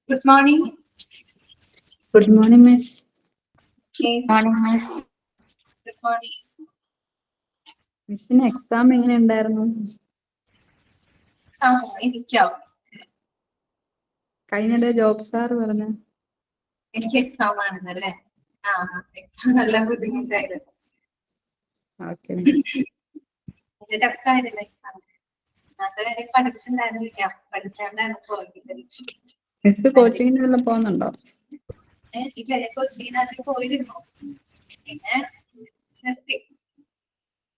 Good morning. Good morning, Miss. Okay. Morning, Miss. Good morning. മിസ്സിന് exam എങ്ങനെ ഉണ്ടായിരുന്നു? എനിക്കോ? കഴിഞ്ഞ ജോബ് സാർ പറഞ്ഞു എനിക്ക് എക്സാം ആണെന്നല്ലേ? എക്സാം നല്ല ബുദ്ധിമുട്ടായിരുന്നു. ടഫായിരുന്നില്ല എക്സാം. അതുവരെ പഠിച്ചിട്ടുണ്ടായിരുന്നില്ല. പഠിക്കാണ്ടാണ് പോയത്. മിസ് കോച്ചിങ്ങിന് വല്ലതും പോകുന്നുണ്ടോ? ഇല്ല, കൊച്ചിയിലേക്ക് പോയിരുന്നു. പിന്നെ നിർത്തി.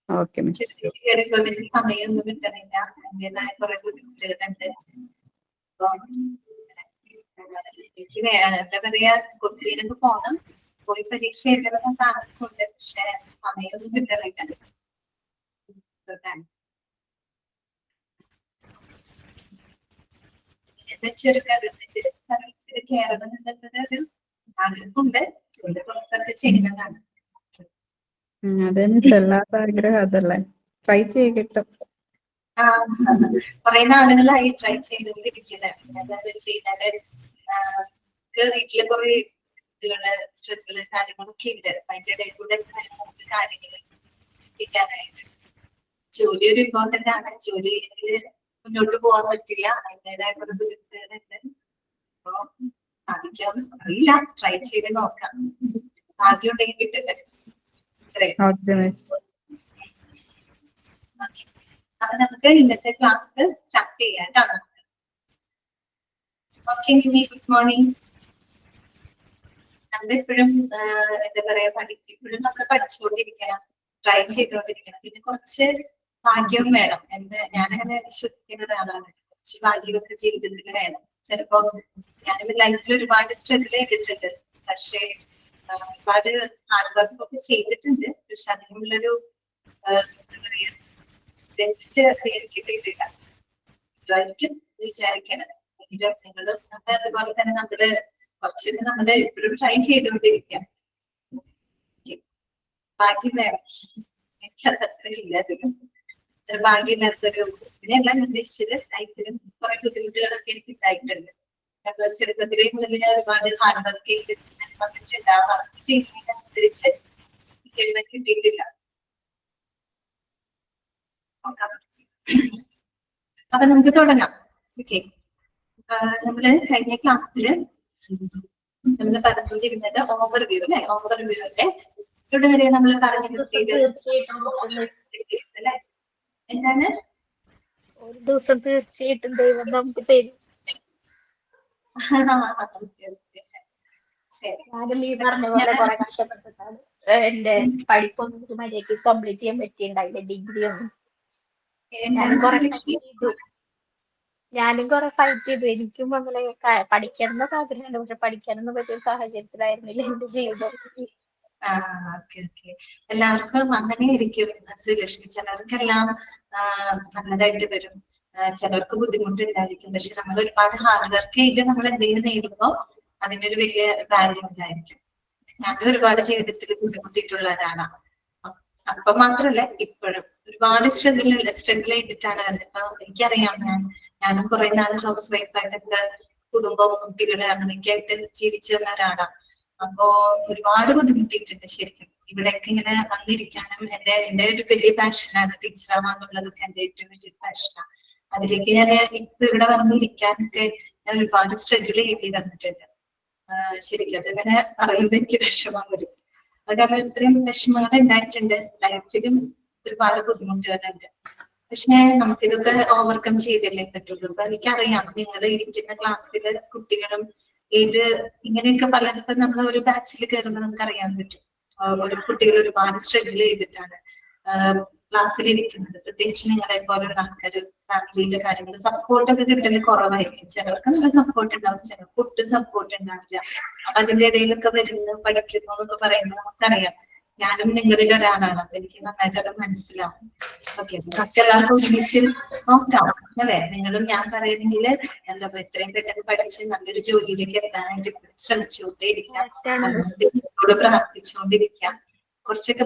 Okay miss. സമയമൊന്നും കിട്ടുന്നില്ല. അതിൻ്റെതായ കുറെ ബുദ്ധിമുട്ടുകളുണ്ട്. എനിക്ക് എന്താ പറയാ, കൊച്ചിയിലേക്ക് പോകണം, പോയി പരീക്ഷ എഴുതണം താല്പര്യമുണ്ട്. പക്ഷെ സമയമൊന്നും കിട്ടുന്നില്ല. സർവീസിൽ കയറണം എന്നുള്ളത് ഒരു ആഗ്രഹമുണ്ട്. പുറത്തൊക്കെ ചെയ്യുന്നതാണ്. അതെന്നെ എല്ലാത്ത ആഗ്രഹം അതല്ലേ. ട്രൈ ചെയ്യ കിട്ടും. കുറെ നാളുകളായി ട്രൈ ചെയ്തുകൊണ്ടിരിക്കുന്നത്. ചെയ്താല് വീട്ടിലെ കുറെ സ്ട്രെസ്സുകള് കാര്യങ്ങളൊക്കെ ഉണ്ട്. അതിന്റെ ഇടയിൽ കൂടെ നമുക്ക് കാര്യങ്ങൾ കിട്ടാനായിട്ട് ജോലി ഒരു ഇമ്പോർട്ടന്റ് ആണ്. ജോലി ഇല്ലെങ്കിൽ മുന്നോട്ട് പോകാൻ പറ്റില്ല. അതിൻ്റെതായ കുറെ ബുദ്ധിമുട്ടുകളുണ്ട്. അപ്പൊ ഭാഗ്യം അറിയില്ല, ട്രൈ ചെയ്ത് നോക്കാം. ഭാഗ്യം ഉണ്ടെങ്കിൽ കിട്ടട്ടെ. അപ്പൊ നമുക്ക് ഇന്നത്തെ ക്ലാസ് സ്റ്റാർട്ട് ചെയ്യാം. Okay, good morning. നമ്മളെപ്പോഴും എന്താ പറയാ, ഇപ്പോഴും നമ്മൾ പഠിച്ചുകൊണ്ടിരിക്കണം, ട്രൈ ചെയ്തുകൊണ്ടിരിക്കണം. പിന്നെ കുറച്ച് ഭാഗ്യവും വേണം എന്ന് ഞാനങ്ങനെ വിശ്വസിക്കുന്ന ഒരാളാണ്. കുറച്ച് ഭാഗ്യമൊക്കെ ജീവിതത്തിൽ വേണം. ചിലപ്പോ ഞാനിപ്പോ ലൈഫിൽ ഒരുപാട് സ്ട്രഗിൾ ചെയ്തിട്ടുണ്ട്. പക്ഷെ ഒരുപാട് ഹാർഡ് വർക്ക് ഒക്കെ ചെയ്തിട്ടുണ്ട്. പക്ഷെ അതിനുള്ളൊരു എന്താ പറയാ, ബെസ്റ്റ് എനിക്ക് കിട്ടിയിട്ടില്ല. വിചാരിക്കണത് നിങ്ങളും അതുപോലെ തന്നെ നമ്മള് കുറച്ചൊക്കെ നമ്മള് എപ്പോഴും ട്രൈ ചെയ്തുകൊണ്ടിരിക്കുക. ഭാഗ്യം വേണം. എനിക്കത്ര ഇല്ല. അധികം ഭാഗ്യമില്ലാത്തൊരു ഇതിനെല്ലാം ഉദ്ദേശിച്ചത് ലൈഫിലും കുറെ ബുദ്ധിമുട്ടുകളൊക്കെ എനിക്ക് ഉണ്ടായിട്ടുണ്ട്. ചെറുപ്പത്തിലേ മുതൽ ഞാൻ ഒരുപാട് ഹാർഡ് വർക്ക് ചെയ്തിട്ടുണ്ടാവാം. വർക്ക് ചെയ്യുന്നതിനനുസരിച്ച് കിട്ടിയിട്ടില്ല. അപ്പൊ നമുക്ക് തുടങ്ങാം. ഓക്കെ, നമ്മള് കഴിഞ്ഞ ക്ലാസ്സില് നമ്മൾ പറഞ്ഞിരുന്നത് ഓവർവ്യൂ അല്ലെ? ഓവർവ്യൂവിന്റെ ഇവിടെ വരെ നമ്മൾ പറഞ്ഞിട്ട് അല്ലെ? എന്താണ്? ഒരു ദിവസം തീർച്ചയായിട്ടും ദൈവം നമുക്ക് തരും. ഞാനും ഈ പറഞ്ഞ പോലെ കുറെ കഷ്ടപ്പെട്ടിട്ടാണ് എന്റെ പഠിപ്പൊന്നും മര്യാദക്ക് കംപ്ലീറ്റ് ചെയ്യാൻ പറ്റിയിട്ടുണ്ടായില്ല. ഡിഗ്രി ഒന്നും ഞാനും കുറെ ഫൈറ്റ് ചെയ്തു. എനിക്കും അങ്ങനെ പഠിക്കാനൊന്നും ആഗ്രഹമുണ്ട്. പക്ഷെ പഠിക്കാനൊന്നും പറ്റിയ സാഹചര്യത്തിലായിരുന്നില്ല എന്റെ ജീവിതം. എല്ലാവർക്കും അങ്ങനെ ഇരിക്കും ശ്രീലക്ഷ്മി. ചിലർക്കെല്ലാം നല്ലതായിട്ട് വരും, ചിലർക്ക് ബുദ്ധിമുട്ടുണ്ടായിരിക്കും. പക്ഷെ നമ്മൾ ഒരുപാട് ഹാർഡ് വർക്ക് ചെയ്ത് നമ്മൾ എന്തെങ്കിലും നേടുമ്പോൾ അതിനൊരു വലിയ വാല്യൂ ഉണ്ടായിരിക്കും. ഞാനും ഒരുപാട് ജീവിതത്തിൽ ബുദ്ധിമുട്ടിയിട്ടുള്ള ഒരാളാണ്. അപ്പൊ മാത്രല്ല ഇപ്പോഴും ഒരുപാട് സ്ട്രഗിൾ ചെയ്തിട്ടാണ്. ഇപ്പൊ എനിക്കറിയാം, ഞാനും കുറെ നാൾ ഹൗസ് വൈഫായിട്ടൊക്കെ കുടുംബവും കുട്ടികളെ അങ്ങനെയൊക്കെ ആയിട്ട് ജീവിച്ചു വന്ന ഒരാളാണ്. അപ്പോ ഒരുപാട് ബുദ്ധിമുട്ടിയിട്ടുണ്ട് ശരിക്കും. ഇവിടെയൊക്കെ ഇങ്ങനെ വന്നിരിക്കാനും എന്റെ ഒരു വലിയ പാഷനാണ്. ടീച്ചറാവാന്നുള്ളതൊക്കെ എന്റെ ഏറ്റവും വലിയ പാഷനാണ്. അതിലേക്ക് ഞാൻ ഇപ്പൊ ഇവിടെ വന്നിരിക്കാനൊക്കെ ഞാൻ ഒരുപാട് സ്ട്രഗിൾ ചെയ്ത് വന്നിട്ടുണ്ട്. ശരിക്കും അതിങ്ങനെ പറയുമ്പോ എനിക്ക് വിഷമം വരും. അത് കാരണം ഇത്രയും വിഷമങ്ങൾ ഉണ്ടായിട്ടുണ്ട്. ലൈഫിലും ഒരുപാട് ബുദ്ധിമുട്ടുകളുണ്ട്. പക്ഷെ നമുക്കിതൊക്കെ ഓവർകം ചെയ്തല്ലേ പറ്റുള്ളൂ. അപ്പൊ എനിക്കറിയാം, നിങ്ങൾ ഇരിക്കുന്ന ക്ലാസ്സില് കുട്ടികളും ഇങ്ങനെയൊക്കെ പലർക്കും നമ്മൾ ഒരു ബാച്ചിൽ കയറുമ്പോൾ നമുക്ക് അറിയാൻ പറ്റും. ഒരു കുട്ടികൾ ഒരുപാട് സ്ട്രഗിൾ ചെയ്തിട്ടാണ് ക്ലാസ്സിൽ ഇരിക്കുന്നത്. പ്രത്യേകിച്ച് നിങ്ങളെ പോലുള്ള ആൾക്കാർ ഫാമിലിയുടെ കാര്യങ്ങൾ സപ്പോർട്ടൊക്കെ കിട്ടല് കുറവായിരിക്കും. ചിലർക്ക് നല്ല സപ്പോർട്ട് ഉണ്ടാവും, ചിലർക്ക് ഒട്ടും സപ്പോർട്ട് ഉണ്ടാവില്ല. അപ്പൊ അതിന്റെ ഇടയിലൊക്കെ വരുന്നു പഠിക്കുന്നു എന്നൊക്കെ പറയുമ്പോൾ നമുക്കറിയാം, ഞാനും നിങ്ങളിൽ ഒരാളാണ്. അപ്പൊ എനിക്ക് നന്നായിട്ട് അത് മനസ്സിലാവും. ഓക്കെ, മറ്റെല്ലാവർക്കും ഒരുമിച്ച് നോക്കാം അല്ലെ? നിങ്ങളും ഞാൻ പറയുന്നെങ്കിൽ എന്താ ഇത്രയും പെട്ടെന്ന് പഠിച്ച് നല്ലൊരു ജോലിയിലേക്ക് എത്താനായിട്ട് ശ്രമിച്ചുകൊണ്ടേയിരിക്കാം, പ്രാർത്ഥിച്ചുകൊണ്ടിരിക്കാം. കുറച്ചൊക്കെ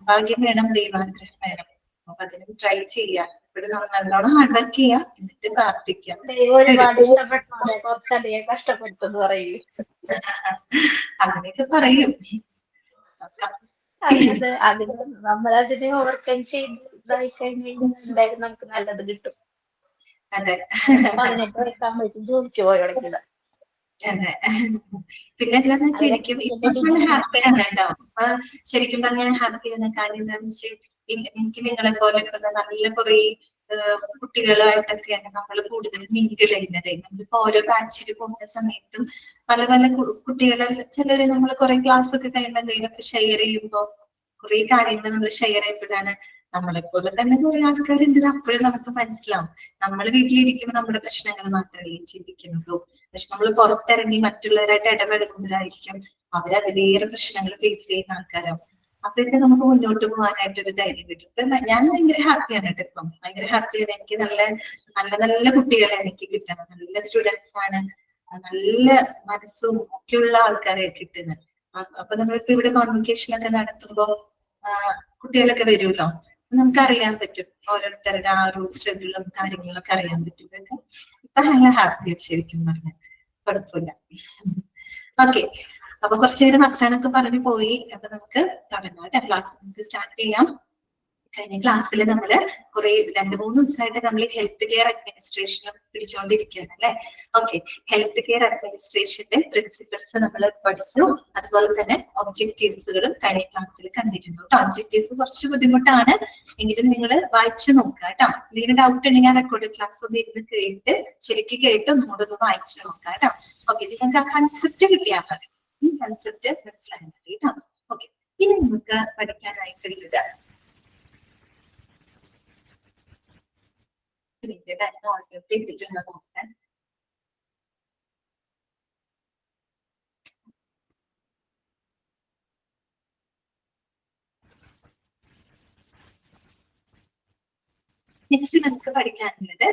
ഭാഗ്യം വേണം, ദൈവാനുഗ്രഹം വേണം. അപ്പൊ അതിനും ട്രൈ ചെയ്യാം. ഇവിടെ നല്ലോണം ഹാർഡ് വർക്ക് ചെയ്യാം, എന്നിട്ട് പ്രാർത്ഥിക്കാം. ദൈവം ഒരുപാട് ഇഷ്ടപ്പെട്ടു, കുറച്ചധികം കഷ്ടപ്പെടുത്തെന്ന് പറയൂ. അങ്ങനെയൊക്കെ പറയും. അതായത് അതിന് നമ്മളതിനെ ഓവർകം ചെയ്ത് ഇതായി കഴിഞ്ഞാൽ എന്തായാലും നമുക്ക് നല്ലത് കിട്ടും. അതെ 18 വയസ്സാകുമ്പോഴേക്കും ജോലിക്ക് പോയി തുടങ്ങിയത്. അതെ. പിന്നെ എന്താന്ന് വെച്ചാൽ ശരിക്കും ഇപ്പൊ ഹാപ്പിയാണ് കേട്ടോ. അപ്പൊ ശരിക്കും പറഞ്ഞാൽ ഹാപ്പിയാണ്. കാര്യം എന്താന്ന് വെച്ചാൽ എനിക്ക് നിങ്ങളെ പോലെ നല്ല കുറെ കുട്ടികളായിട്ടൊക്കെയാണ് നമ്മൾ കൂടുതൽ മിങ്കിൾ ചെയ്യുന്നത്. നമ്മളിപ്പോ ഓരോ ബാച്ചിൽ പോകുന്ന സമയത്തും പല പല കുട്ടികളെ ചിലര് നമ്മൾ കുറെ ക്ലാസ് ഒക്കെ കഴിയുമ്പോൾ എന്തെങ്കിലുമൊക്കെ ഷെയർ ചെയ്യുമ്പോൾ കുറെ കാര്യങ്ങൾ നമ്മൾ ഷെയർ ചെയ്യുമ്പോഴാണ് നമ്മളെ പോലെ തന്നെ കുറെ ആൾക്കാരുണ്ട്. അപ്പോഴും നമുക്ക് മനസ്സിലാവും നമ്മൾ വീട്ടിലിരിക്കുമ്പോൾ നമ്മുടെ പ്രശ്നങ്ങൾ മാത്രമേ ചിന്തിക്കുന്നുള്ളൂ. പക്ഷെ നമ്മൾ പുറത്തിറങ്ങി മറ്റുള്ളവരായിട്ട് ഇടപെടുമ്പോഴായിരിക്കും അവരതിലേറെ പ്രശ്നങ്ങൾ ഫേസ് ചെയ്യുന്ന ആൾക്കാരാവും. അപ്പോഴൊക്കെ നമുക്ക് മുന്നോട്ട് പോകാനായിട്ട് ഒരു ധൈര്യം കിട്ടും. ഇപ്പൊ ഞാൻ ഭയങ്കര ഹാപ്പിയാണ് കേട്ടോ. ഇപ്പം ഭയങ്കര ഹാപ്പിയാണ്. എനിക്ക് നല്ല നല്ല നല്ല കുട്ടികളെ എനിക്ക് കിട്ടണം. നല്ല സ്റ്റുഡൻസ് ആണ്, നല്ല മനസ്സും ഒക്കെയുള്ള ആൾക്കാരെ കിട്ടുന്നത്. അപ്പൊ നമ്മളിപ്പോ ഇവിടെ കോൺവെക്കേഷൻ ഒക്കെ നടത്തുമ്പോ കുട്ടികളൊക്കെ വരുമല്ലോ, നമുക്ക് അറിയാൻ പറ്റും ഓരോരുത്തരുടെ ആ ഒരു സ്ട്രഗിളും കാര്യങ്ങളൊക്കെ അറിയാൻ പറ്റും. ഇപ്പൊ നല്ല ഹാപ്പിയാണ് ശരിക്കും പറഞ്ഞാൽ, കുഴപ്പമില്ല. ഓക്കെ, അപ്പൊ കുറച്ചു നേരം വർത്താനൊക്കെ പറഞ്ഞു പോയി. അപ്പൊ നമുക്ക് തുടങ്ങാം. ക്ലാസ് നമുക്ക് സ്റ്റാർട്ട് ചെയ്യാം. കഴിഞ്ഞ ക്ലാസ്സിൽ നമ്മള് കുറെ 2-3 ദിവസമായിട്ട് നമ്മൾ ഹെൽത്ത് കെയർ അഡ്മിനിസ്ട്രേഷനും പിടിച്ചുകൊണ്ടിരിക്കുകയാണ് അല്ലെ. ഓക്കെ, ഹെൽത്ത് കെയർ അഡ്മിനിസ്ട്രേഷന്റെ പ്രിൻസിപ്പിൾസ് നമ്മൾ പഠിച്ചു. അതുപോലെ തന്നെ ഒബ്ജക്റ്റീവ്സുകളും കഴിഞ്ഞ ക്ലാസ്സിൽ കണ്ടിരുന്നു കേട്ടോ. ഒബ്ജക്റ്റീവ്സ് കുറച്ച് ബുദ്ധിമുട്ടാണ്, എങ്കിലും നിങ്ങൾ വായിച്ചു നോക്കുക കേട്ടോ. എന്തെങ്കിലും ഡൗട്ട് ഉണ്ടെങ്കിൽ റെക്കോർഡ് ക്ലാസ് ഒന്ന് ഇരുന്ന് കേട്ട് ശരിക്കും കേട്ട് ഒന്നുകൂടെ വായിച്ചു നോക്കുക കേട്ടോ. ഓക്കെ, നിങ്ങൾക്ക് ആ കൺസെപ്റ്റ് കിട്ടിയാൽ മതി. കൺസെപ്റ്റ് മനസ്സിലായാൽ മതി കേട്ടോ. ഓക്കെ, ഇനി നമുക്ക് പഠിക്കാനായിട്ടുള്ളത് നോക്കാൻ. നെക്സ്റ്റ് നമുക്ക് പഠിക്കാനുള്ളത്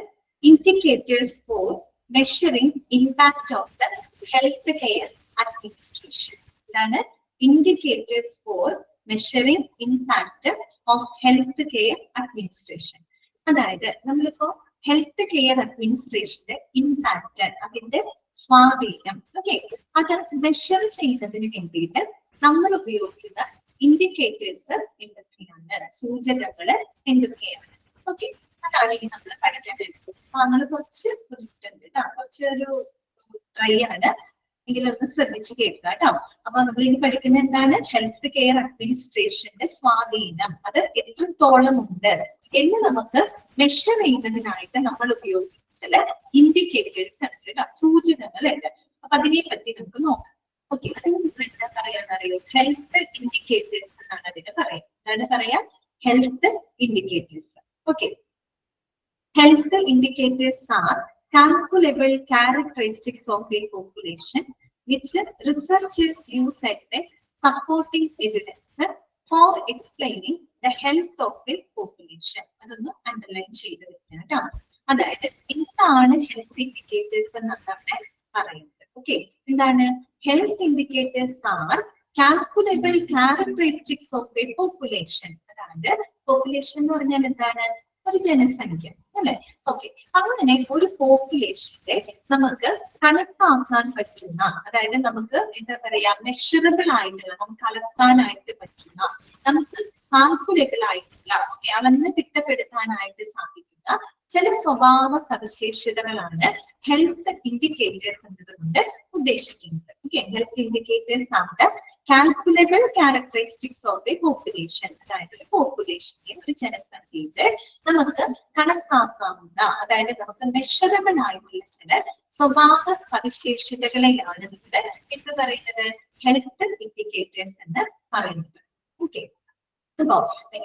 indicators for measuring impact of the health care administration. ഇതാണ് indicators for measuring impact of health care administration. അതായത് നമ്മളിപ്പോ ഹെൽത്ത് കെയർ അഡ്മിനിസ്ട്രേഷന്റെ ഇമ്പാക്ട്, അതിന്റെ സ്വാധീനം, ഓക്കെ, അത് മെഷർ ചെയ്യുന്നതിന് വേണ്ടിയിട്ട് നമ്മൾ ഉപയോഗിക്കുന്ന ഇൻഡിക്കേറ്റേഴ്സ് എന്തൊക്കെയാണ്, സൂചകങ്ങള് എന്തൊക്കെയാണ്. ഓക്കെ, അതാണ് ഇനി നമ്മൾ പഠിക്കാൻ വേണ്ടത്. അങ്ങനെ കുറച്ച് ബുദ്ധിമുട്ടുണ്ട് കേട്ടോ, കുറച്ചൊരു ട്രൈ ആണ്, എങ്കിലൊന്ന് ശ്രദ്ധിച്ച് കേൾക്കുക കേട്ടോ. അപ്പൊ നമ്മൾ ഇനി പഠിക്കുന്ന എന്താണ്, ഹെൽത്ത് കെയർ അഡ്മിനിസ്ട്രേഷന്റെ സ്വാധീനം, അത് എത്രത്തോളം ഉണ്ട് എന്ന് നമുക്ക് മെഷർ ചെയ്യുന്നതിനായിട്ട് നമ്മൾ ഉപയോഗിച്ച ഇൻഡിക്കേറ്റേഴ്സ് ഉണ്ട് കേട്ടോ, സൂചകങ്ങളുണ്ട്. അപ്പൊ അതിനെ പറ്റി നമുക്ക് നോക്കാം. ഓക്കെ, അതിന് എന്താ പറയാന്നറിയോ, ഹെൽത്ത് ഇൻഡിക്കേറ്റേഴ്സ് എന്നാണ് അതിന് പറയാം. എന്താണ് പറയാ, health indicators. Okay, health indicators are calculable characteristics of a population which researchers use as a supporting evidence for explaining the health of a population. അതൊന്ന് അണ്ടർലൈൻ ചെയ്ത് വെക്കാം കേട്ടോ. അതായത് എന്താണ് ഹെൽത്ത് ഇൻഡിക്കേറ്റേഴ്സ് എന്നാണ് പറയുന്നത്. ഓക്കെ, എന്താണ് health indicators R കാൽക്കുലബിൾ characteristics of A population. അതായത് പോപ്പുലേഷൻ എന്ന് പറഞ്ഞാൽ എന്താണ്, ഒരു ജനസംഖ്യ അല്ലെ. ഓക്കെ, അങ്ങനെ ഒരു പോപ്പുലേഷനെ നമുക്ക് കണക്കാക്കാൻ പറ്റുന്ന, അതായത് നമുക്ക് എന്താ പറയാ, മെഷറബിൾ ആയിട്ടുള്ള, നമുക്ക് അളക്കാനായിട്ട് പറ്റുന്ന, നമുക്ക് കാൽക്കുലേബിൾ ആയിട്ടുള്ള, ഓക്കെ, അളന്ന് തിട്ടപ്പെടുത്താനായിട്ട് സാധിക്കുന്ന ചില സ്വഭാവ സവിശേഷതകളാണ് ഹെൽത്ത് ഇൻഡിക്കേറ്റേഴ്സ് എന്നതുകൊണ്ട് ഉദ്ദേശിക്കുന്നത്. ഓക്കെ, ഹെൽത്ത് ഇൻഡിക്കേറ്റേഴ്സ് ആണ് കാൽക്കുലബിൾ ക്യാരക്ടറിസ്റ്റിക്സ് ഓഫ് എ പോപ്പുലേഷൻ. അതായത് ഒരു പോപ്പുലേഷനെ, ഒരു ജനസംഖ്യയുടെ നമുക്ക് കണക്കാക്കാവുന്ന, അതായത് നമുക്ക് മെഷറബിൾ ആയിട്ടുള്ള ചില സ്വഭാവ സവിശേഷതകളെയാണ് ഇവിടെ എന്ത് പറയുന്നത്, ഹെൽത്ത് ഇൻഡിക്കേറ്റേഴ്സ് എന്ന് പറയുന്നത്. ഓക്കെ, അപ്പോ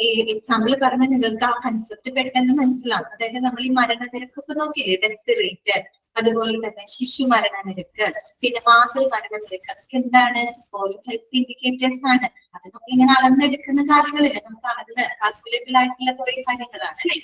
ഈ എക്സാമ്പിൾ പറഞ്ഞാൽ നിങ്ങൾക്ക് ആ കൺസെപ്റ്റ് പെട്ടെന്ന് മനസ്സിലാവും. അതായത് നമ്മൾ ഈ മരണനിരക്ക് ഇപ്പൊ നോക്കിയില്ലേ, ഡെത്ത് റേറ്റ്, അതുപോലെ തന്നെ ശിശു മരണനിരക്ക്, പിന്നെ മാതൃമരണ നിരക്ക്, അതൊക്കെ എന്താണ്, ഓരോ ഹെൽത്ത് ഇൻഡിക്കേറ്റേഴ്സ് ആണ്. അത് നമ്മൾ ഇങ്ങനെ അളന്നെടുക്കുന്ന കാര്യങ്ങളില്ല, നമുക്ക് അളന്ന് കാൽക്കുലേബിൾ ആയിട്ടുള്ള കുറെ കാര്യങ്ങളാണ് അല്ലെ,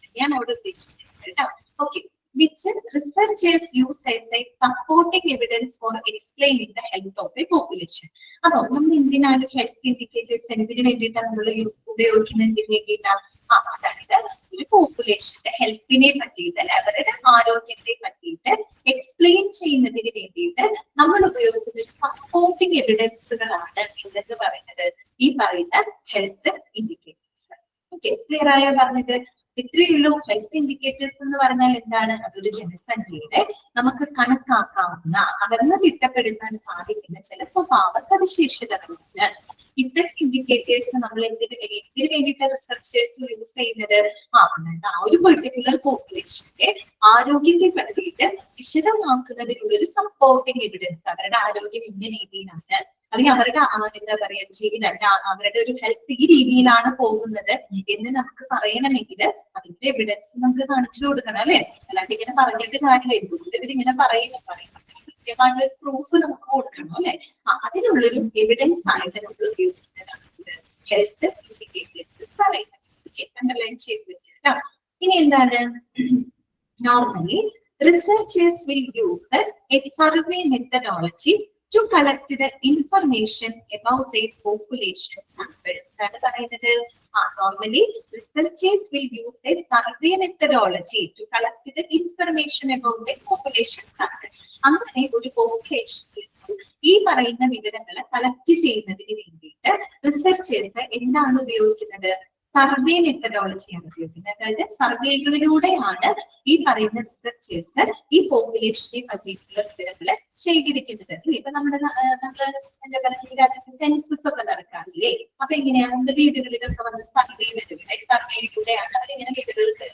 ശരിയാണ് അവിടെ ഉദ്ദേശിച്ചത് കേട്ടോ. Okay, which researchers use as a supporting evidence for explaining the health of a population. അതോ നമ്മൾ എന്തിനാണ് ഹെൽത്ത് ഇൻഡിക്കേറ്റേഴ്സ് എന്തിനു വേണ്ടിയിട്ടാണ് നമ്മൾ ഉപയോഗിക്കുന്നതിന് വേണ്ടിയിട്ടാണ് അതായത് ഒരു പോപ്പുലേഷന്റെ ഹെൽത്തിനെ പറ്റിയിട്ട് അല്ലെ അവരുടെ ആരോഗ്യത്തെ പറ്റിയിട്ട് എക്സ്പ്ലെയിൻ ചെയ്യുന്നതിന് വേണ്ടിയിട്ട് നമ്മൾ ഉപയോഗിക്കുന്ന ഒരു സപ്പോർട്ടിംഗ് എവിഡൻസുകളാണ് എന്തെന്ന് പറയുന്നത് ഈ പറയുന്ന ഹെൽത്ത് ഇൻഡിക്കേറ്റേഴ്സ്. ഓക്കെ, ക്ലിയർ ആയോ പറഞ്ഞത്? ഇത്രയേ ഉള്ളൂ. ഹെൽത്ത് ഇൻഡിക്കേറ്റേഴ്സ് എന്ന് പറഞ്ഞാൽ എന്താണ്? അതൊരു ജനസംഖ്യയുടെ നമുക്ക് കണക്കാക്കാവുന്ന അളന്ന് തിട്ടപ്പെടുത്താൻ സാധിക്കുന്ന ചില സ്വഭാവ സവിശേഷതകളാണ്. ഇത്തരം ഇൻഡിക്കേറ്റേഴ്സ് നമ്മൾ എന്തിനു വേണ്ടിയിട്ട് റിസർച്ചേഴ്സ് യൂസ് ചെയ്യുന്നത്? ആ ഒരു പെർട്ടിക്കുലർ പോപ്പുലേഷന്റെ ആരോഗ്യത്തെ പറ്റിയിട്ട് വിശദമാക്കുന്നതിനുള്ള ഒരു സപ്പോർട്ടിംഗ് എവിഡൻസ്. അവരുടെ ആരോഗ്യം ഇന്ന രീതിയിലാണ്, അല്ലെങ്കിൽ അവരുടെ എന്താ പറയാ ജീവിതം അവരുടെ ഒരു ഹെൽത്ത് ഈ രീതിയിലാണ് പോകുന്നത് എന്ന് നമുക്ക് പറയണമെങ്കിൽ അതിന്റെ എവിഡൻസ് നമുക്ക് കാണിച്ചു കൊടുക്കണം അല്ലെ? അല്ലാണ്ട് ഇങ്ങനെ പറഞ്ഞിട്ട് കാര്യമില്ല. എന്തുകൊണ്ട് ഇവരിങ്ങനെ പറയുന്നത് കൃത്യമായ പ്രൂഫ് നമുക്ക് കൊടുക്കണം അല്ലെ? അതിനുള്ളൊരു എവിഡൻസ് ആയിട്ട് നമ്മൾ ഉപയോഗിക്കുന്നതാണ് ഹെൽത്ത് ഇൻഡിക്കേറ്റേഴ്സ് പറയുന്നത്. അണ്ടർലൈൻ ചെയ്ത് വെക്കുക. ഇനി എന്താണ്? Normally researchers will use A survey methodology to collect the information about a population sample. എന്താണ് പറയുന്നത്? Normally researchers will use a survey methodology to collect the information about the population sample. അങ്ങനെ ഒരു പോപ്പുലേഷനിൽ ഈ പറയുന്ന വിവരങ്ങൾ കളക്ട് ചെയ്യുന്നതിന് വേണ്ടിയിട്ട് researchers എന്താണ് ഉപയോഗിക്കുന്നത്? സർവേ മെത്തഡോളജിയാണ് ഉപയോഗിക്കുന്നത്. അതായത് സർവേകളിലൂടെയാണ് ഈ പറയുന്ന റിസർച്ചേഴ്സ് ഈ പോപ്പുലേഷനെ പറ്റിയിട്ടുള്ള വിവരങ്ങളെ ശേഖരിക്കുന്നത്. ഇപ്പൊ നമ്മുടെ എന്താ പറയുക, ഈ രാജ്യത്ത് സെൻസസ് ഒക്കെ നടക്കാറില്ലേ? അപ്പൊ എങ്ങനെയാണ് നമ്മുടെ വീടുകളിലൊക്കെ വന്ന് സർവേ വരും. സർവേയിലൂടെയാണ് അവരിങ്ങനെ വീടുകൾക്ക്